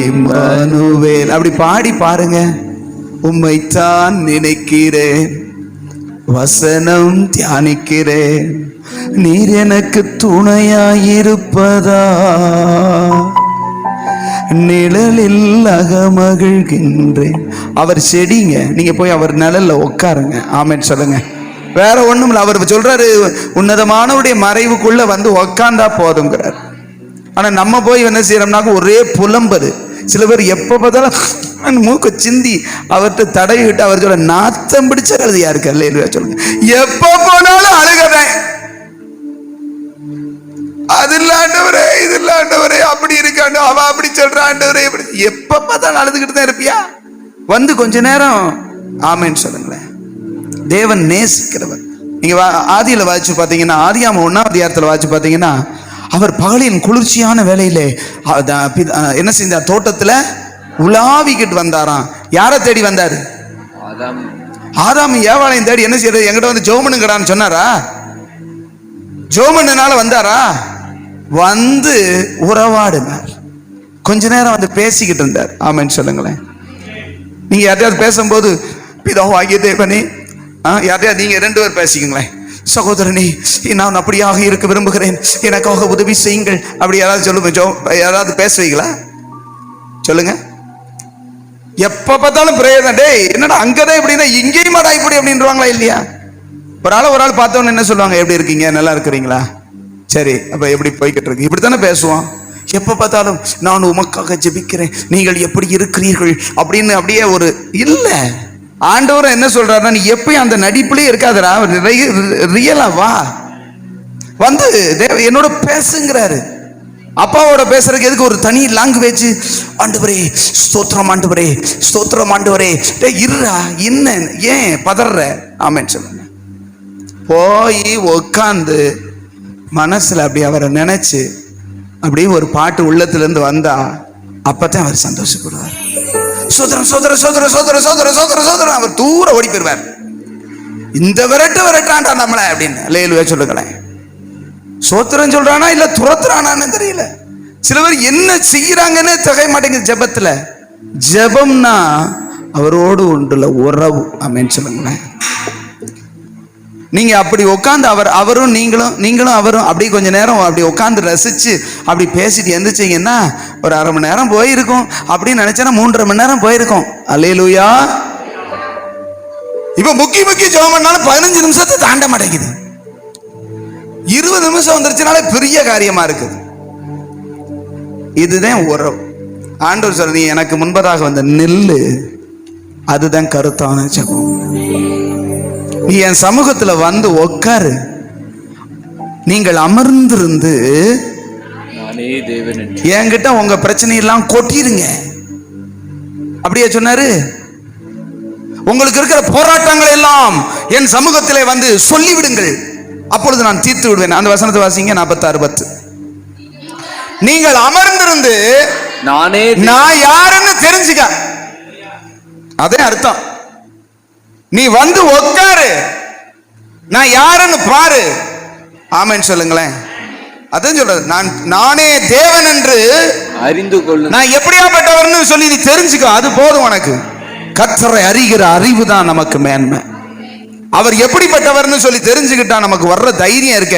இம்மானுவேல் அப்படி பாடி பாருங்க. உம்மைத்தான் நினைக்கிறேன், வசனம் தியானிக்கிறேன், நீர் எனக்கு துணையாயிருப்பதா நிழலில் அகமகிழ்கின்றேன். அவர் செடிங்க, நீங்க போய் அவர் நிழல்ல உட்காருங்க. ஆமென் சொல்லுங்க. வேற ஒண்ணும் இல்லை. அவர் சொல்றாரு உன்னதமானவருடைய மறைவுக்குள்ள வந்து உக்காந்தா போதுங்கிறார். ஆனா நம்ம போய் என்ன செய்யறோம்னாக்க ஒரே புலம்பது. சில பேர் எப்ப பார்த்தாலும் மூக்க சிந்தி அவர்கிட்ட தடவி விட்டு அவர் சொல்ல நாத்தம் பிடிச்ச கழுதியா இருக்கு. அல்லேலூயா சொல்லுங்க. எப்ப போனாலும் அழுகிறேன், அது இல்ல ஆண்டவரே இது இல்ல ஆண்டவரே அப்படி இருக்காண்டு அவ அப்படி சொல்ற ஆண்டவரே இப்படி எப்ப பார்த்தாலும் அழுதுகிட்டு தான் இருப்பியா? வந்து கொஞ்ச நேரம் ஆமென் சொல்லுங்களேன். தேவன் நேசிக்கிறவர். நீங்க ஆதியில வாசிச்சு பாத்தீங்கன்னா, ஆதியாம 1ஆம் அதிகாரத்துல வாசிச்சு பாத்தீங்கன்னா, அவர் பகலின் குளிர்ச்சியான வேளையிலே என்ன செஞ்சார்? தோட்டத்துல உலாவிக்கிட்டு வந்தாராம். யாரை தேடி வந்தாரு? ஆதாம் ஏவாளையும் தேடி என்ன செய்யறது? எங்கிட்ட வந்து ஜோமனுங்கடான்னு சொன்னாரா? ஜோமனால வந்தாரா? வந்து உறவாடினார். கொஞ்ச நேரம் வந்து பேசிக்கிட்டு இருந்தார். ஆமென் சொல்லுங்களேன். நீங்க யார்ட்டையாவது பேசும்போது பிதாவாகிய தேவனே, யார்ட்டையாவது நீங்க 2 பேர் பேசிக்கங்களேன். சகோதரனே நான் அப்படியாக இருக்க விரும்புகிறேன், எனக்காக உதவி செய்யுங்கள் அப்படி யாராவது சொல்லுங்க. யாராவது பேசுவீங்களா? சொல்லுங்க. எப்ப பார்த்தாலும் பிரேயர். டேய் என்னடா அங்கதான் இப்படின்னா இங்கேயும் மாடா இப்படி அப்படின்றாங்களா இல்லையா? ஒரு ஆள் பார்த்தவொன்னு என்ன சொல்லுவாங்க? எப்படி இருக்கீங்க, நல்லா இருக்கிறீங்களா, சரி அப்ப எப்படி போய்கிட்டு இருக்கு, இப்படித்தானே பேசுவோம். எப்ப பார்த்தாலும் நான் உமக்காக ஜெபிக்கிறேன், நீங்கள் எப்படி இருக்கிறீர்கள் அப்படின்னு அப்படியே ஒரு இல்ல. ஆண்டவரும் என்ன சொல்றாருன்னா, நீ எப்பயும் அந்த நடிப்புலயே இருக்காதடா, ரியலா வா, வந்து என்னோட பேசுங்கிறாரு. அப்பாவோட பேசுறதுக்கு எதுக்கு ஒரு தனி லாங்குவேஜ்? ஆண்டவரே ஸ்தோத்திரம், ஆண்டவரே ஸ்தோத்திரம், ஆண்டவரே இருடா, என்ன ஏன் பதற? ஆமென் சொல்லுங்க. போய் உட்காந்து மனசுல அப்படி அவரை நினைச்சு அப்படியே ஒரு பாட்டு உள்ளத்துல இருந்து வந்தா அப்பதான் அவர் சந்தோஷப்படுவார். சோதரம் சோதர சோதர சோதர சோதர சோதர சோதரம் அவர் தூர ஓடி போயிருவார். இந்த விரட்டாண்டா நம்மளை அப்படின்னு அல்லேலூயா சொல்லுங்களேன். சோத்திரம் சொல்றானா இல்ல துரத்துறானான்னு தெரியல. சில பேர் என்ன செய்யறாங்கன்னு தகை மாட்டேங்குது ஜெபத்துல. ஜெபம்னா அவரோடு உண்டுள்ள உறவு. ஆமென் சொல்லுங்களேன். நீங்க அப்படி உட்காந்து அவரும் நீங்களும் அவரும் அப்படி கொஞ்ச நேரம் அப்படி உட்காந்து ரசிச்சு அப்படி பேசிட்டு எந்திரிச்சிங்கன்னா ஒரு 1/2 மணி நேரம் போயிருக்கும். அப்படின்னு நினைச்சேன்னா 3.5 மணி நேரம் போயிருக்கும். அல்லேலூயா. இப்ப முக்கி ஜெபம் பண்ணாலும் 15 நிமிஷத்தை தாண்ட மாட்டேங்குது. 20 நிமிஷம் வந்துருச்சுனாலே பெரிய காரியமா இருக்குது. இதுதான் உறவு. ஆண்டவர் சொல்ற, நீ எனக்கு முன்பதாக வந்த நெல்லு, அதுதான் கருத்தான ஜெபம். நீ என் சமூகத்துல வந்து உட்காரு, நீங்கள் அமர்ந்திருந்து என்கிட்ட உங்க பிரச்சனை எல்லாம் கொட்டிருங்க. அப்படியே சொன்னாரு. உங்களுக்கு இருக்கிற போராட்டங்கள் எல்லாம் என் சமூகத்திலே வந்து சொல்லிவிடுங்கள், அப்பொழுது நான் தீர்த்து விடுவேன். அந்த வசனத்தை வாசிங்க, 46:10. நீங்கள் அமர்ந்திருந்து நான் யாருன்னு தெரிஞ்சுக்க, அதே அர்த்தம். நீ வந்து உட்காரு, நான் யாருன்னு பாரு. ஆமென் சொல்லுங்களேன். அதான் சொல்றது, நானே தேவன் என்று அறிந்து கொள்ளு. நான் எப்படியாப்பட்டவர்னு சொல்லி நீ தெரிஞ்சுக்க, அது போதும் உனக்கு. கர்த்தரை அறிகிற அறிவு தான் நமக்கு மேன்மை. அவர் எப்படிப்பட்டவர்னு சொல்லி தெரிஞ்சுக்கிட்டா நமக்கு வர்ற தைரியம் இருக்க.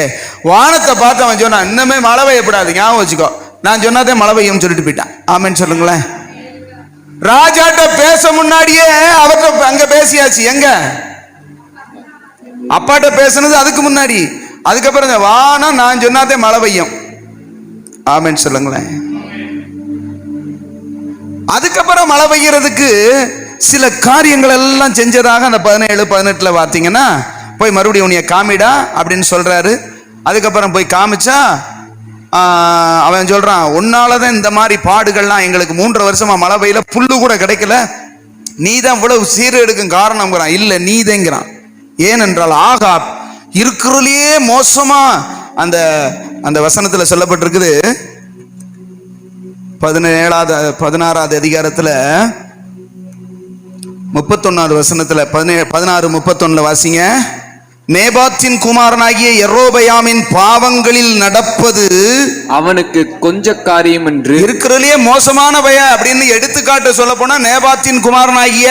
வானத்தை பார்த்து அவன் சொன்னா, இன்னமே மழை பெய்யப்படாது, ஞாபகம் வச்சுக்கோ, நான் சொன்னாதே மழை பெய்யும் சொல்லிட்டு போயிட்டான். ஆமென் சொல்லுங்களேன். ராஜாட்ட பேச முன்னாடியே அவர்கிட்ட அங்க பேசியாச்சு. எங்க அப்பாட்ட பேசுனது அதுக்கு முன்னாடி. அதுக்கப்புறம் வானா நான் சொன்னாதே மழை பெய்யும். ஆமென் சொல்லுங்களேன். அதுக்கப்புறம் மழை பெய்யறதுக்கு சில காரியங்கள் எல்லாம் செஞ்சதாக அந்த 17-18 பார்த்தீங்கன்னா, போய் மறுபடியும் உன்னைய காமிடா அப்படின்னு சொல்றாரு. அதுக்கப்புறம் போய் காமிச்சா அவன் சொல்றான், உன்னாலதான் இந்த மாதிரி பாடுகள்லாம் எங்களுக்கு 3 வருஷமா மழை பெய்யல, புல்லு கூட கிடைக்கல, நீ தான் இவ்வளவு சீரடுக்கும் காரணம். இல்ல நீதேங்கிறான். ஏனென்றால் ஆகாப் இருக்கிறதுலயே மோசமா அந்த அந்த வசனத்துல சொல்லப்பட்டிருக்குது. 16வது அதிகாரத்துல 31வது வசனத்துல 16:31 வாசிங்க. நேபாத்தின் குமாரனாகிய யெரொபெயாமின் பாவங்களில் நடப்பது அவனுக்கு கொஞ்ச காரியம் என்று. இருக்கிறதுலயே மோசமான பய அப்படின்னு எடுத்துக்காட்டு சொல்ல போனா நேபாத்தின் குமாரனாகிய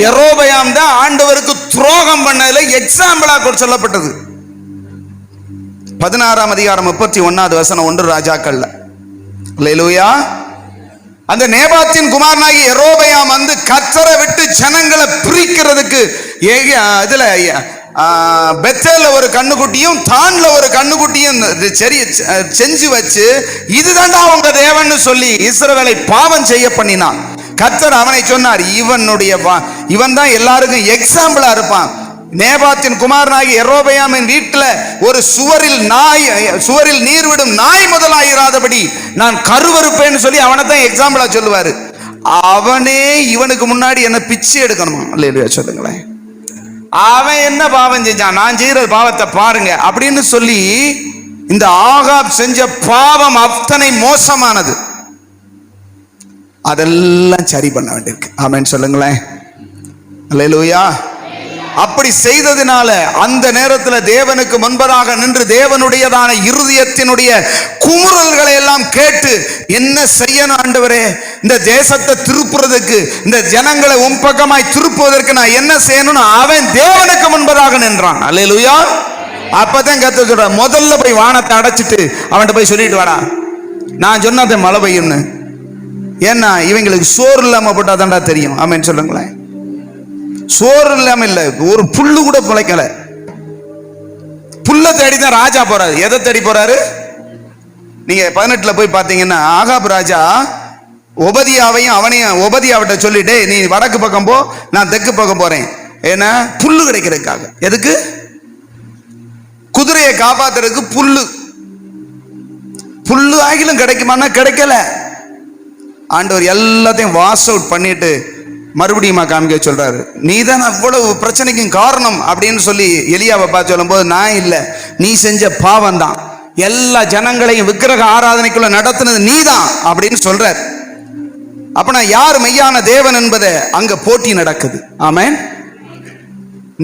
யெரொபெயாம் தான் ஆண்டவருக்கு துரோகம் பண்ணதுல எக்ஸாம்பிளா சொல்லப்பட்டது. 16ஆம் அதிகாரம் 31வது வசனம் 1 ராஜாக்கள்ல. அல்லேலூயா. அந்த நேபாத்தின் குமாரனாகிய யெரொபெயாம் வந்து கர்த்தரை விட்டு ஜனங்களை பிரிக்கிறதுக்கு இதுல பெத்தேல்ல ஒரு கண்ணுக்குட்டியும் தான்ல ஒரு கண்ணுக்குட்டியும் செஞ்சு வச்சு, இதுதான்டா அவங்க தேவன்னு சொல்லி இஸ்ரவேலை பாவம் செய்ய பண்ணினான். கர்த்தர் அவனை சொன்னார், இவன் தான் எல்லாருக்கும் எக்ஸாம்பிளா இருப்பான். நேபாத்தின் குமாரனாகிய யெரொபெயாமின் வீட்டுல ஒரு சுவரில் நீர் விடும் நாய் முதலாயிராதபடி நான் கருவறுப்பேன்னு சொல்லி அவனை தான் எக்ஸாம்பிளா சொல்லுவாரு. அவனே இவனுக்கு முன்னாடி என்ன பிச்சை எடுக்கணுமா? அல்லேலூயா சொல்லுங்களேன். அவன் என்ன பாவம் செஞ்சான், நான் செய்யற பாவத்தை பாருங்க அப்படின்னு சொல்லி இந்த ஆகாப் செஞ்ச பாவம் அத்தனை மோசமானது. அதெல்லாம் சரி பண்ண வேண்டியிருக்கு. ஆமென் சொல்லுங்களேன். அல்லேலூயா. அப்படி செய்ததினால அந்த நேரத்தில் தேவனுக்கு முன்பதாக நின்று தேவனுடையதான இருதயத்தினுடைய குமுறல்களை எல்லாம் கேட்டு, என்ன செய்யணும் ஆண்டவரே, இந்த தேசத்தை திருப்புறதுக்கு, இந்த ஜனங்களை உம்பக்கமாய் திருப்புவதற்கு நான் என்ன செய்யணும்னு அவன் தேவனுக்கு முன்பதாக நின்றான். அல்லேலூயா. அப்பதான் கர்த்தர் சொல்ற, முதல்ல போய் வானத்தை அடைச்சிட்டு அவன்கிட்ட போய் சொல்லிட்டு வாடா, நான் சொன்னதை மழை பெய்யும்னு. ஏன்னா இவங்களுக்கு சோறு இல்லாம போட்டாதான்டா தெரியும். ஆமென் சொல்லுங்களேன். சோறு இல்லாம இல்ல, ஒரு புல்லு கூட பிழைக்கல. புல்ல தேடிதான் ராஜா போறாரு. எதை தேடி போறாரு? நீங்க 18ல போய் பாத்தீங்கன்னா, ஆகாப் ராஜா ஒபதியாவையும் அவனையும் ஒபதியாவிட்ட சொல்லிட்டு, நீ வடக்கு பக்கம் போ, நான் தெற்கு பக்கம் போறேன். ஏன்னா புல்லு கிடைக்கிறதுக்காக. எதுக்கு? குதிரையை காப்பாத்துறதுக்கு புல்லு. புல்லு ஆகிலும் கிடைக்குமானா கிடைக்கல. ஆண்டவர் எல்லாத்தையும் வாஷ் அவுட் பண்ணிட்டு மறுபடியும் காமிக்க சொல்றாரு. நீ தான் அவ்வளவு பிரச்சனைக்கும் காரணம் அப்படின்னு சொல்லி எலியாவை பார்த்து சொல்லும் போது, நான் இல்லை, நீ செஞ்ச பாவம் தான், எல்லா ஜனங்களையும் விக்கிரக ஆராதனைக்குள்ள நடத்தினது நீதான் அப்படின்னு சொல்றார். அப்ப நான் யார் மெய்யான தேவன் என்பதை அங்க போட்டி நடக்குது. ஆமென்.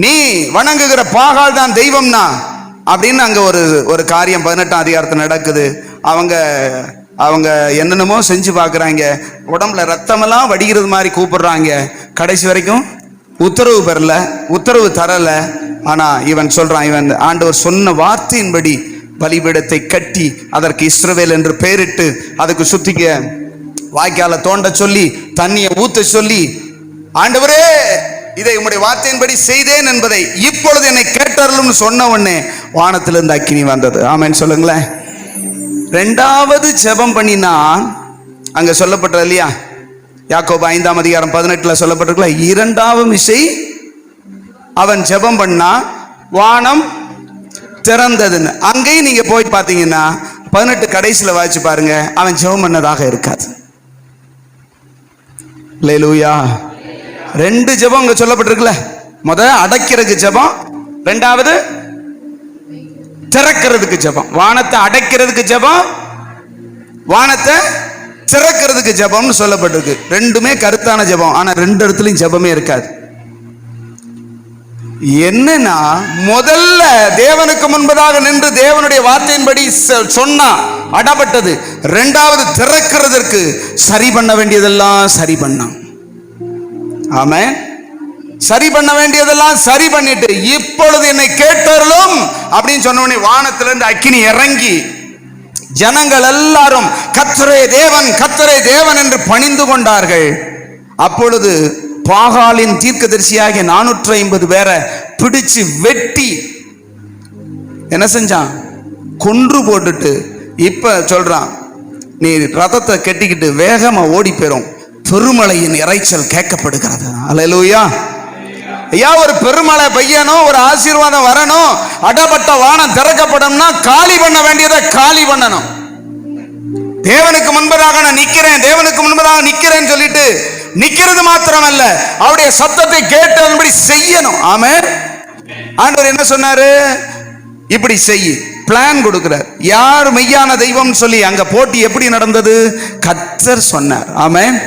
நீ வணங்குகிற பாகால் தான் தெய்வம்னா அப்படின்னு அங்க ஒரு காரியம் 18ஆம் அதிகாரத்தில் நடக்குது. அவங்க என்னென்னமோ செஞ்சு பார்க்குறாங்க, உடம்புல ரத்தமெல்லாம் வடிகிறது மாதிரி கூப்பிடுறாங்க. கடைசி வரைக்கும் உத்தரவு பெறல, உத்தரவு தரல. ஆனா இவன் சொல்றான், இவன் ஆண்டவர் சொன்ன வார்த்தையின்படி பலிபீடத்தை கட்டி அதற்கு இஸ்ரவேல் என்று பெயரிட்டு அதுக்கு சுத்திக்க வாய்க்கால தோண்ட சொல்லி தண்ணியை ஊத்த சொல்லி, ஆண்டவரே இதை உம்முடைய வார்த்தையின்படி செய்தேன் என்பதை இப்பொழுது என்னை கேட்டார்களும் சொன்ன உடனே வானத்திலிருந்து அக்கினி வந்தது. ஆமென் சொல்லுங்களேன். ரெண்டாவது ஜெபம் பண்ணினான். அங்க சொல்லப்பட்டது இல்லையா, யாக்கோபு 5ஆம் அதிகாரம் 18 சொல்லப்பட்டிருக்கல, இரண்டாவது விசை அவன் ஜெபம் பண்ணா வானம் திறந்ததுன்னு. அங்கேயும் நீங்க போய் பார்த்தீங்கன்னா 18 கடைசியில் வாசிச்சு பாருங்க, அவன் ஜெபம் பண்ணதாக இருக்காது. அல்லேலூயா. 2 ஜெபம் அங்க சொல்லப்பட்டிருக்குல்ல, முதல்ல அடைக்கிறதுக்கு ஜெபம், ரெண்டாவது திறக்கிறதுக்கு ஜெபம். வானத்தை அடைக்கிறதுக்கு ஜெபம், வானத்தை திறக்கிறதுக்கு ஜெபம்னு சொல்லப்பட்டிருக்கு. ரெண்டுமே கருத்தான ஜெபம். ஆனா 2 இடத்துலயும் ஜெபமே இருக்காது. என்னன்னா, முதல்ல தேவனுக்கு முன்பதாக நின்று தேவனுடைய வார்த்தையின்படி சொன்னா அடப்பட்டது. ரெண்டாவது திறக்கிறதற்கு சரி பண்ண வேண்டியதெல்லாம் சரி பண்ணான். ஆமென். சரி பண்ண வேண்டியதெல்லாம் சரி பண்ணிட்டு, இப்பொழுது என்னை கேட்டார்களும் அப்படின்னு சொன்ன உடனே வானத்திலிருந்து அக்கினி இறங்கி ஜனங்கள் எல்லாரும் கர்த்தரே தேவன், கர்த்தரே தேவன் என்று பணிந்து கொண்டார்கள். அப்பொழுது பாகாலின் தீர்க்கதரிசியாகிய 450 பேரை பிடிச்சு வெட்டி என்ன செஞ்சான்? கொன்று போட்டுட்டு இப்ப சொல்றான், நீ ரதத்தை கட்டிக்கிட்டு வேகமா ஓடி போயிரும், பெருமழையின் இறைச்சல் கேட்கப்படுகிறது. அல்லேலூயா. ஐயா, ஒரு பெருமழை பெய்யணும், ஒரு ஆசீர்வாதம் வரணும், அடப்பட்ட வானம் திறக்கப்படணும்னா காலி பண்ண வேண்டியதை காலி பண்ணணும். தேவனுக்கு முன்பதாக நான் நிக்கிறேன், தேவனுக்கு முன்பதாக நிக்கிறேன்னு சொல்லிட்டு நிக்கிறது மாத்திரமல்ல, அவருடைய சத்தத்தை கேட்டு அதன்படி செய்யணும். ஆமென். ஆண்டவர் என்ன சொன்னாரு? இப்படி செய், பிளான் கொடுக்கிறார். யார் மெய்யான தெய்வம் சொல்லி அங்க போட்டி எப்படி நடந்தது? கர்த்தர் சொன்னார். ஆமென்.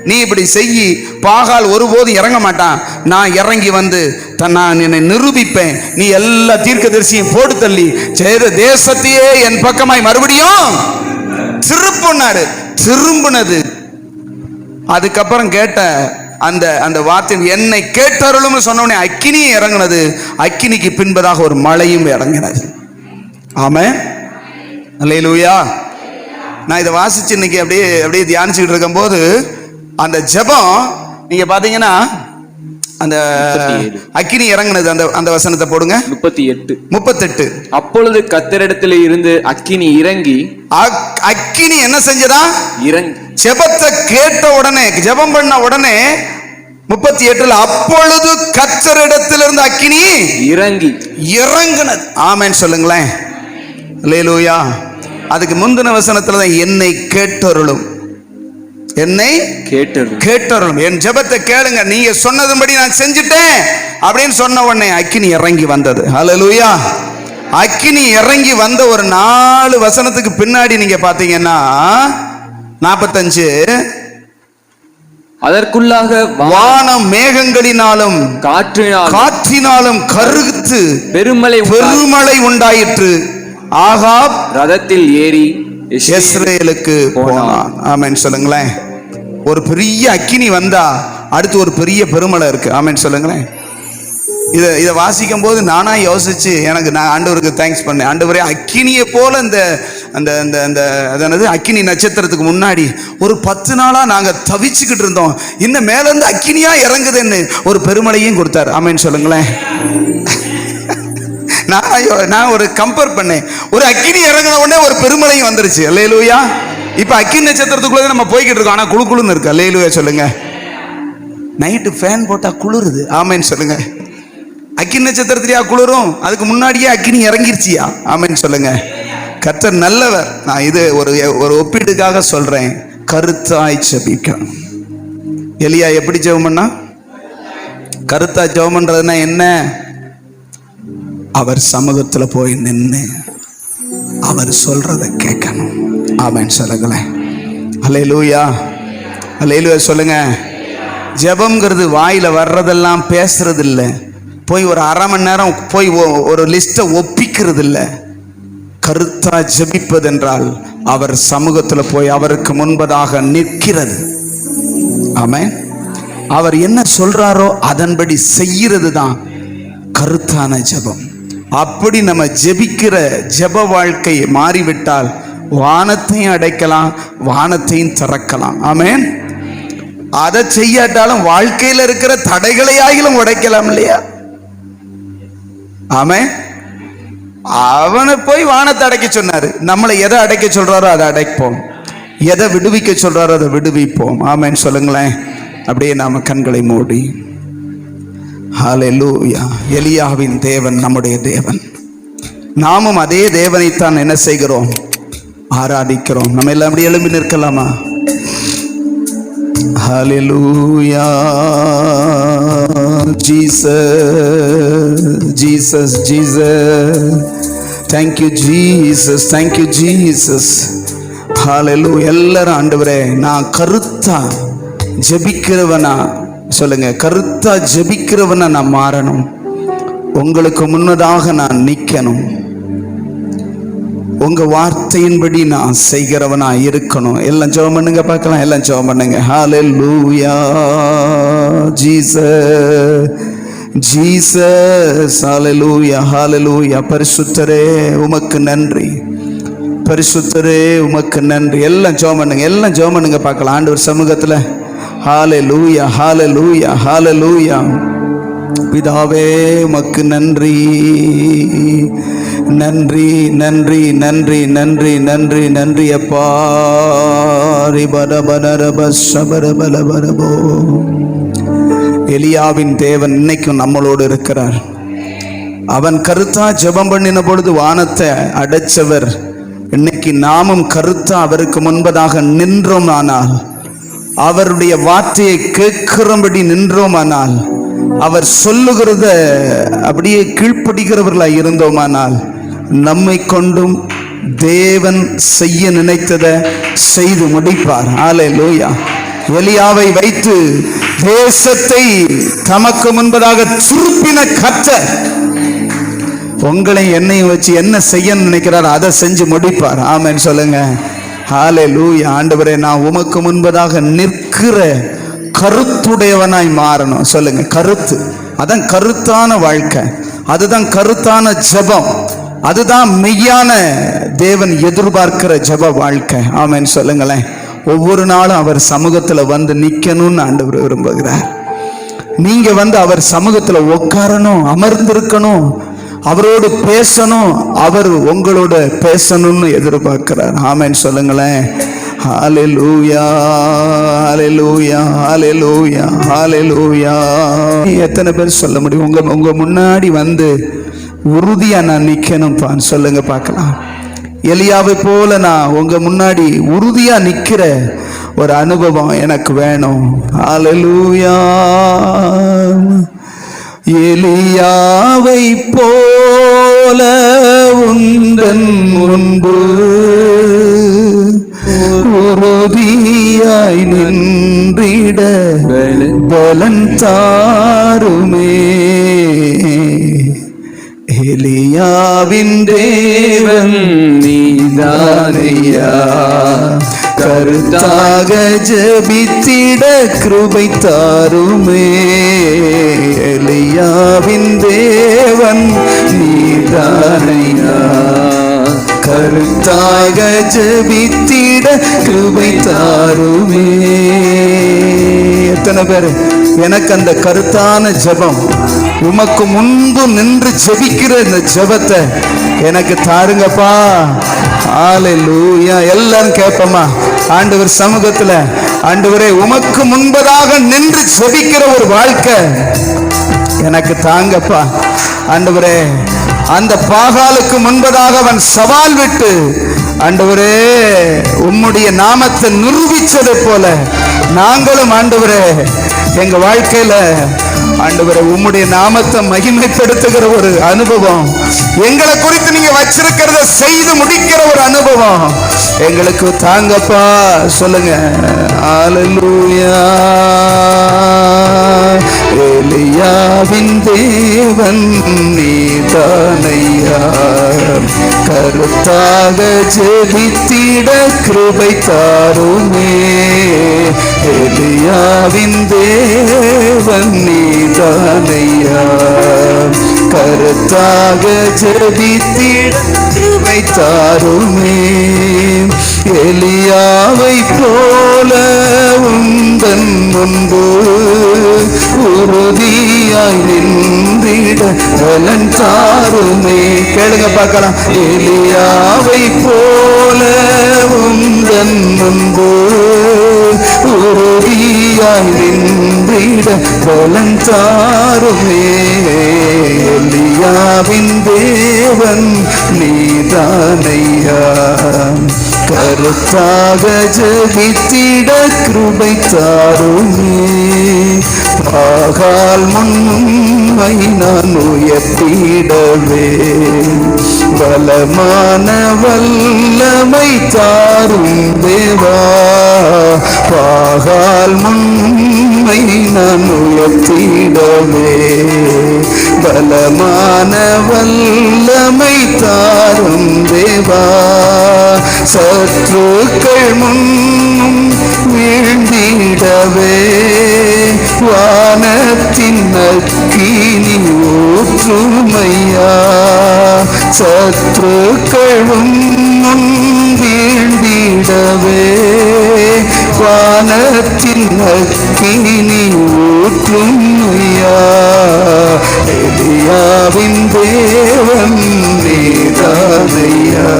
நீ இப்படி செய்யி, பாகால் ஒருபோது இறங்க மாட்டான், நான் இறங்கி வந்து நான் என்னை நிரூபிப்பேன். நீ எல்லா தீர்க்கதரிசியும் போட்டு தள்ளி செய்த தேசத்தையே என் பக்கமாய் மறுபடியும் திருப்பினாரு. திரும்பினது. அதுக்கப்புறம் கேட்ட அந்த வார்த்தை, என்னை கேட்டருளும் சொன்ன அக்கினி இறங்கினது. அக்கினிக்கு பின்பதாக ஒரு மழையும் இறங்கினது. ஆமென். அல்லேலூயா. நான் இதை வாசிச்சு இன்னைக்கு அப்படியே தியானிச்சுக்கிட்டு இருக்கும் போது அந்த ஜெபம் நீங்க பாத்தீங்கன்னா, அந்த அக்கினி இறங்கினது, அந்த வசனத்தை போடுங்க. 38. அப்பொழுது கர்த்தரிடத்தில் இருந்து அக்கினி இறங்கி, அக்கினி என்ன செஞ்சதா? இறங்கி. ஜெபத்தை கேட்ட உடனே, ஜெபம் பண்ண உடனே 38 அப்பொழுது கர்த்தரிடத்திலிருந்து அக்கினி இறங்கினது. ஆமென் சொல்லுங்களேன். அல்லேலூயா. அதுக்கு முந்தின வசனத்துல தான் என்னை கேட்டருளும், என்னை கேட்டருளும், என் ஜெபத்தை கேளுங்க, நீங்க சொன்னதுபடி நான் செஞ்சுட்டேன் அப்படின்னு சொன்ன உடனே அக்கினி இறங்கி வந்தது. அல்லேலூயா. அக்கினி இறங்கி வந்த ஒரு 4 வசனத்துக்கு பின்னாடி நீங்க பாத்தீங்கன்னா 45, அதற்குள்ளாக வானம் மேகங்களினாலும் காற்றினாலும் கருத்து பெருமழை உண்டாயிற்று. ஆகாப் ரதத்தில் ஏறி இஸ்ரவேலுக்கு போனான். ஆமென் சொல்லுங்களேன். ஒரு பெரிய அக்கினி வந்தா அடுத்து ஒரு பெரிய பெருமழை இருக்கு. ஆமென் சொல்லுங்களேன். இதை வாசிக்கும் போது நானா யோசிச்சு நான் ஆண்டவருக்கு தேங்க்ஸ் பண்ணேன். ஆண்டவரே, அக்கினியை போல அந்த அக்கினி நட்சத்திரத்துக்கு முன்னாடி ஒரு 10 நாளா நாங்க தவிச்சுக்கிட்டு இருந்தோம், இன்னும் மேல இருந்து அக்கினியா இறங்குதுன்னு ஒரு பெருமழையும் கொடுத்தாரு. ஆமென் சொல்லுங்களேன். நான் ஒரு கம்பேர் பண்ணேன், ஒரு அக்கினி இறங்கின உடனே ஒரு பெருமழையும் வந்துருச்சு. அல்லேலூயா. இப்ப அக்கினி நட்சத்திரத்துக்குள்ள நம்ம போய்கிட்டு இருக்கோம். ஆனா குளு குளுன்னு இருக்கு. அல்லேலூயா சொல்லுங்க. நைட்டு ஃபேன் போட்டா குளிருது. ஆமேன்னு சொல்லுங்க. அக்கினி நட்சத்திரத்திலேயா குளிரும்? அதுக்கு முன்னாடியே அக்கினி இறங்கிருச்சியா? ஆமேன்னு சொல்லுங்க. கர்த்தர் நல்லவர். நான் இது ஒரு ஒப்பீடுக்காக சொல்றேன். கருத்தாய் ஜெபிக்கணும். எலியா எப்படி ஜெபம் பண்ணா? கருத்தா ஜெபம் பண்றதுன்னா என்ன? அவர் சமூகத்துல போய் நின்று அவர் சொல்றதை கேட்கணும். ஆமென் சொல்லுங்களேன். அல்லேலூயா, அல்லேலூயா சொல்லுங்க. ஜெபம்ங்கிறது வாயில வர்றதெல்லாம் பேசுறது இல்லை. போய் ஒரு அரை மணி நேரம் போய் ஒரு லிஸ்ட்டை ஒப்பிக்கிறது இல்லை. கருத்தா ஜெபிப்பதென்றால் அவர் சமூகத்துல போய் அவருக்கு முன்பதாக நிற்கிறது. ஆமென். அவர் என்ன சொல்றாரோ அதன்படி செய்யறது தான் கருத்தான ஜெபம். அப்படி நம்ம ஜெபிக்கிற ஜெப வாழ்க்கை மாறிவிட்டால் வானத்தையும் அடைக்கலாம், வானத்தையும் திறக்கலாம். ஆமென். அதை செய்யாட்டாலும் வாழ்க்கையில் இருக்கிற தடைகளை ஆகிலும் உடைக்கலாம் இல்லையா? ஆமென். அவனை போய் வானத்தை அடைக்க சொன்னாரு. நம்மளை எதை அடைக்க சொல்றாரோ அதை அடைப்போம், எதை விடுவிக்க சொல்றாரோ அதை விடுவிப்போம். ஆமென் சொல்லுங்களேன். அப்படியே நாம கண்களை மூடி ஹல்லேலூயா. எலியாவின் தேவன் நம்முடைய தேவன். நாமும் அதே தேவனைத்தான் என்ன செய்கிறோம்? ஆராதிக்கிறோம். நம்ம எல்லாம் அப்படி எழும்பி நிற்கலாமா? Hallelujah. Jesus Jesus Jesus. Thank you Jesus, thank you Jesus. Hallelujah. எல்லாரும் ஆண்டவரே நான் கருத்தா ஜெபிக்கிறவனா சொல்லுங்க. கருத்தா ஜெபிக்கிறவனா நான் மாறணும். உங்களுக்கு முன்னதாக நான் நிற்கணும். உங்க வார்த்தையின்படி நான் செய்கிறவனா இருக்கணும். எல்லாம் ஜெபம் பண்ணுங்க பார்க்கலாம். எல்லாம் ஜெபம் பண்ணுங்க. Hallelujah. Jesus Jesus. Hallelujah hallelujah. பரிசுத்தரே உமக்கு நன்றி, பரிசுத்தரே உமக்கு நன்றி. எல்லாம் ஜெபம் பண்ணுங்க, எல்லாம் ஜெபம் பண்ணுங்க பார்க்கலாம் ஆண்டவர் சமூகத்துல. ஹல்லேலூயா ஹல்லேலூயா ஹல்லேலூயா. பிதாவே உமக்கு நன்றி நன்றி நன்றி நன்றி நன்றி நன்றி நன்றி அப்பா. எலியாவின் தேவன் இன்னைக்கும் நம்மளோடு இருக்கிறார். அவன் கருத்தா ஜெபம் பண்ணின பொழுது வானத்தை அடைச்சவர். இன்னைக்கு நாமும் கருத்தா அவருக்கு முன்பதாக நின்றோமானால், அவருடைய வார்த்தையை கேட்கிறபடி நின்றோமானால், அவர் சொல்லுகிறத அப்படியே கீழ்ப்படுகிறவர்களாய் இருந்தோமானால், நம்மை கொண்டும் தேவன் செய்ய நினைத்ததை செய்து முடிப்பார். ஹல்லேலூயா. எலியாவை வைத்து தேசத்தை தமக்கு முன்பதாக திருப்பின கர்த்தர் உங்களை என்னையும் வச்சு என்ன செய்ய நினைக்கிறார் அதை செஞ்சு முடிப்பார். ஆமென் சொல்லுங்க. ஹல்லேலூயா. ஆண்டவரே நான் உமக்கு முன்பதாக நிற்கிற கருத்துடையவனாய் மாறணும். சொல்லுங்க. கருத்து, அதான் கருத்தான வாழ்க்கை, அதுதான் கருத்தான ஜெபம், அதுதான் மெய்யான தேவன் எதிர்பார்க்கிற ஜெப வாழ்க்கை. ஆமென் சொல்லுங்களேன். ஒவ்வொரு நாளும் அவர் சமூகத்துல வந்து நிக்கணும்னு ஆண்டவர் விரும்புகிறார். நீங்க வந்து அவர் சமூகத்துல உட்காரணும், அமர்ந்திருக்கணும், அவரோடு பேசணும், அவர் உங்களோட பேசணும்னு எதிர்பார்க்கிறார். ஆமென் சொல்லுங்களேன். ஹல்லேலூயா ஹல்லேலூயா ஹல்லேலூயா ஹல்லேலூயா. எத்தனை பேர் சொல்ல முடியும் உங்க முன்னாடி வந்து உறுதியா நான் நிக்கணும்ப்பான்னு சொல்லுங்க பார்க்கலாம். எலியாவை போல நான் உங்க முன்னாடி உறுதியா நிக்கிற ஒரு அனுபவம் எனக்கு வேணும். ஹல்லேலூயா. எலியாவை போல உந்தன் முன்பு உறுதியாய் நின்றிட பலன் தாருமே. எலியாவின் தேவன் நீதானையா, கருத்தாக ஜெபித்திட கிருபை தாருமே. எலியாவின் தேவன் நீதானையா, கருத்தாக ஜெபித்திட கிருபை தாருமே. எத்தனை பேர் எனக்கு அந்த கருத்தான ஜெபம், உமக்கு முன்பு நின்று ஜெபிக்கிற இந்த ஜெபத்தை எனக்கு தாருங்கப்பா. ஹalleluya. எல்லாரும் கேட்போமா ஆண்டவர் சமூகத்துல? ஆண்டவரே, உமக்கு முன்பதாக நின்று ஜெபிக்கிற ஒரு வாழ்க்கை எனக்கு தாங்கப்பா. ஆண்டவரே, அந்த பாகாலுக்கு முன்பதாக அவன் சவால் விட்டு ஆண்டவரே உம்முடைய நாமத்தை நிரூபிச்சதை போல நாங்களும் ஆண்டவரே எங்க வாழ்க்கையில ஆண்டவரே உம்முடைய நாமத்தை மகிமைப்படுத்துகிற ஒரு அனுபவம், எங்களை குறித்து நீங்க வச்சிருக்கிறத செய்து முடிக்கிற ஒரு அனுபவம் எங்களுக்கு தாங்கப்பா. சொல்லுங்க. ஹalleluya. எலியாவின் தேவன் நீதானையா, கருத்தாக ஜெபித்திட கிருபை தாருமே. எலியாவின் தேவன் நீதானையா, கருத்தாக ஜெபித்திட கிருபை தாருமே. எலியாவை போல உந்தன் முன்பு உறுதியாய் நின்றிட பலன் தாருமே. கேளுங்க பார்க்கலாம். எலியாவை போல உந்தன் முன்பு உறுதியாய் நின்றிட பலன் தாருமே. எலியாவின் தேவன் நீதானையா, கருத்தாக ஜெபித்திட கிருபை தாருமே. பாகால் முன்னை நான் உயர்த்திடவே பலமான வல்லமை தாரும் தேவா. பாகால் முன்னை நான் உயர்த்திடவே பலமான வல்லமை தாரும் தேவா. சத்துருக்கள் முன்னும் வீழ்ந்திடவே வானத்தின் அக்கினி ஊற்றுமையா. சத்துருக்கள் முன்னும் வீழ்ந்திடவே வானத்தின் அக்கினி ஊற்றுமையா. எலியாவின் தேவன் நீதானையா,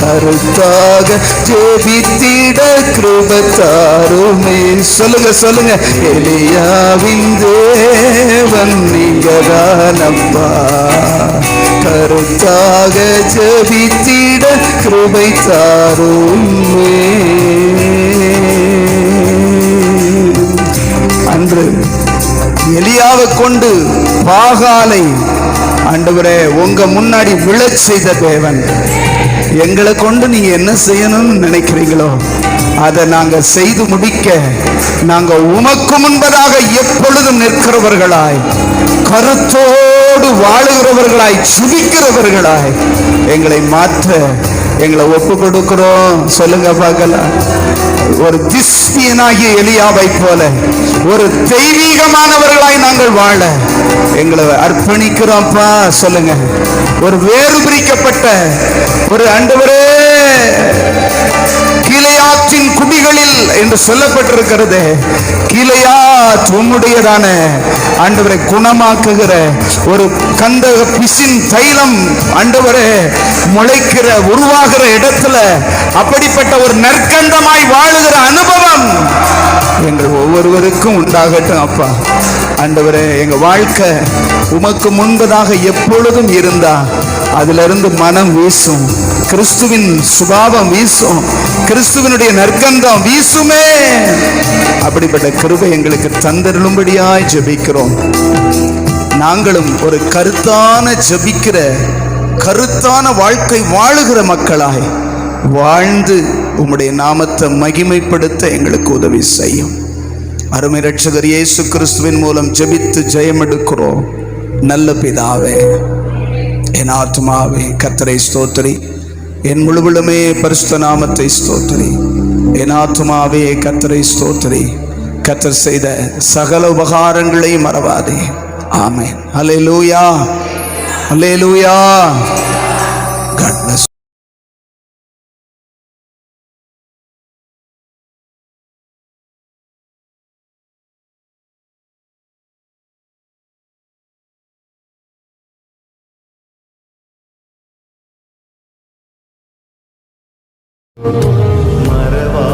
கருத்தாக ஜெபித்திட கிருபை தாருமே. சொல்லுங்க சொல்லுங்க. எலியாவின் தேவன் நீங்கதானப்பா, கருத்தாக ஜெபித்திட கிருபை தாருமே. அன்று எலியாவை கொண்டு பாகாலை ஆண்டவரே உங்க முன்னாடி விழச் செய்த தேவன், எங்களை கொண்டு நீங்க என்ன செய்யணும்னு நினைக்கிறீங்களோ அதை நாங்க செய்து முடிக்க நாங்க உமக்கு முன்பதாக எப்பொழுதும் நிற்கிறவர்களாய், கருத்தோடு வாழுகிறவர்களாய், ஜெபிக்கிறவர்களாய் எங்களை மாற்ற எங்களை ஒப்பு கொடுக்கிறோம். சொல்லுங்க பார்க்கலாம். ஒரு திஸ்பியனாகிய எலியாவை போல ஒரு தெய்வீகமானவர்களாய் நாங்கள் வாழ எங்களை அர்ப்பணிக்கிறோம்ப்பா. சொல்லுங்க. ஒரு வேறு பிரிக்கப்பட்ட ஒரு ஆண்டவரே, கீலேயாத்தின் குடிகளில் என்று சொல்லப்பட்டிருக்கிறது. கீலேயாத் உம்முடையதான ஆண்டவரை குணமாக்குகிற ஒரு கந்தக பிசின் தைலம் ஆண்டவரே முளைக்கிற உருவாகிற இடத்துல அப்படிப்பட்ட ஒரு நற்கண்டமாய் வாழுகிற அனுபவம் எங்கள் ஒவ்வொருவருக்கும் உண்டாகட்டும் அப்பா. ஆண்டவரே, எங்க வாழ்க்கை உமக்கு முன்பதாக எப்பொழுதும் இருந்தா அதிலிருந்து மனம் வீசும், கிறிஸ்துவின் சுபாவம் வீசும், கிறிஸ்துவனுடைய நற்கந்தம் வீசுமே. அப்படிப்பட்ட கிருபை எங்களுக்கு தந்தருளும்படியாய் ஜெபிக்கிறோம். நாங்களும் ஒரு கருத்தான ஜெபிக்கிற, கருத்தான வாழ்க்கை வாழுகிற மக்களாய் வாழ்ந்து உம்முடைய நாமத்தை மகிமைப்படுத்த எங்களுக்கு உதவி செய்யும். அருமை இரட்சகர் இயேசு கிறிஸ்துவின் மூலம் ஜெபித்து ஜெயம் எடுக்கிறோம். நல்ல பிதாவே, என் ஆத்மாவே கர்த்தரை ஸ்தோத்திரி, என் முழுவலுமே பரிசுத்த நாமத்தை ஸ்தோத்திரி. என் ஆத்மாவே கர்த்தரை ஸ்தோத்திரி, கர்த்தர் செய்த சகல உபகாரங்களை மறவாதே. ஆமென். அல்லேலூயா, அல்லேலூயா. God bless. மறவா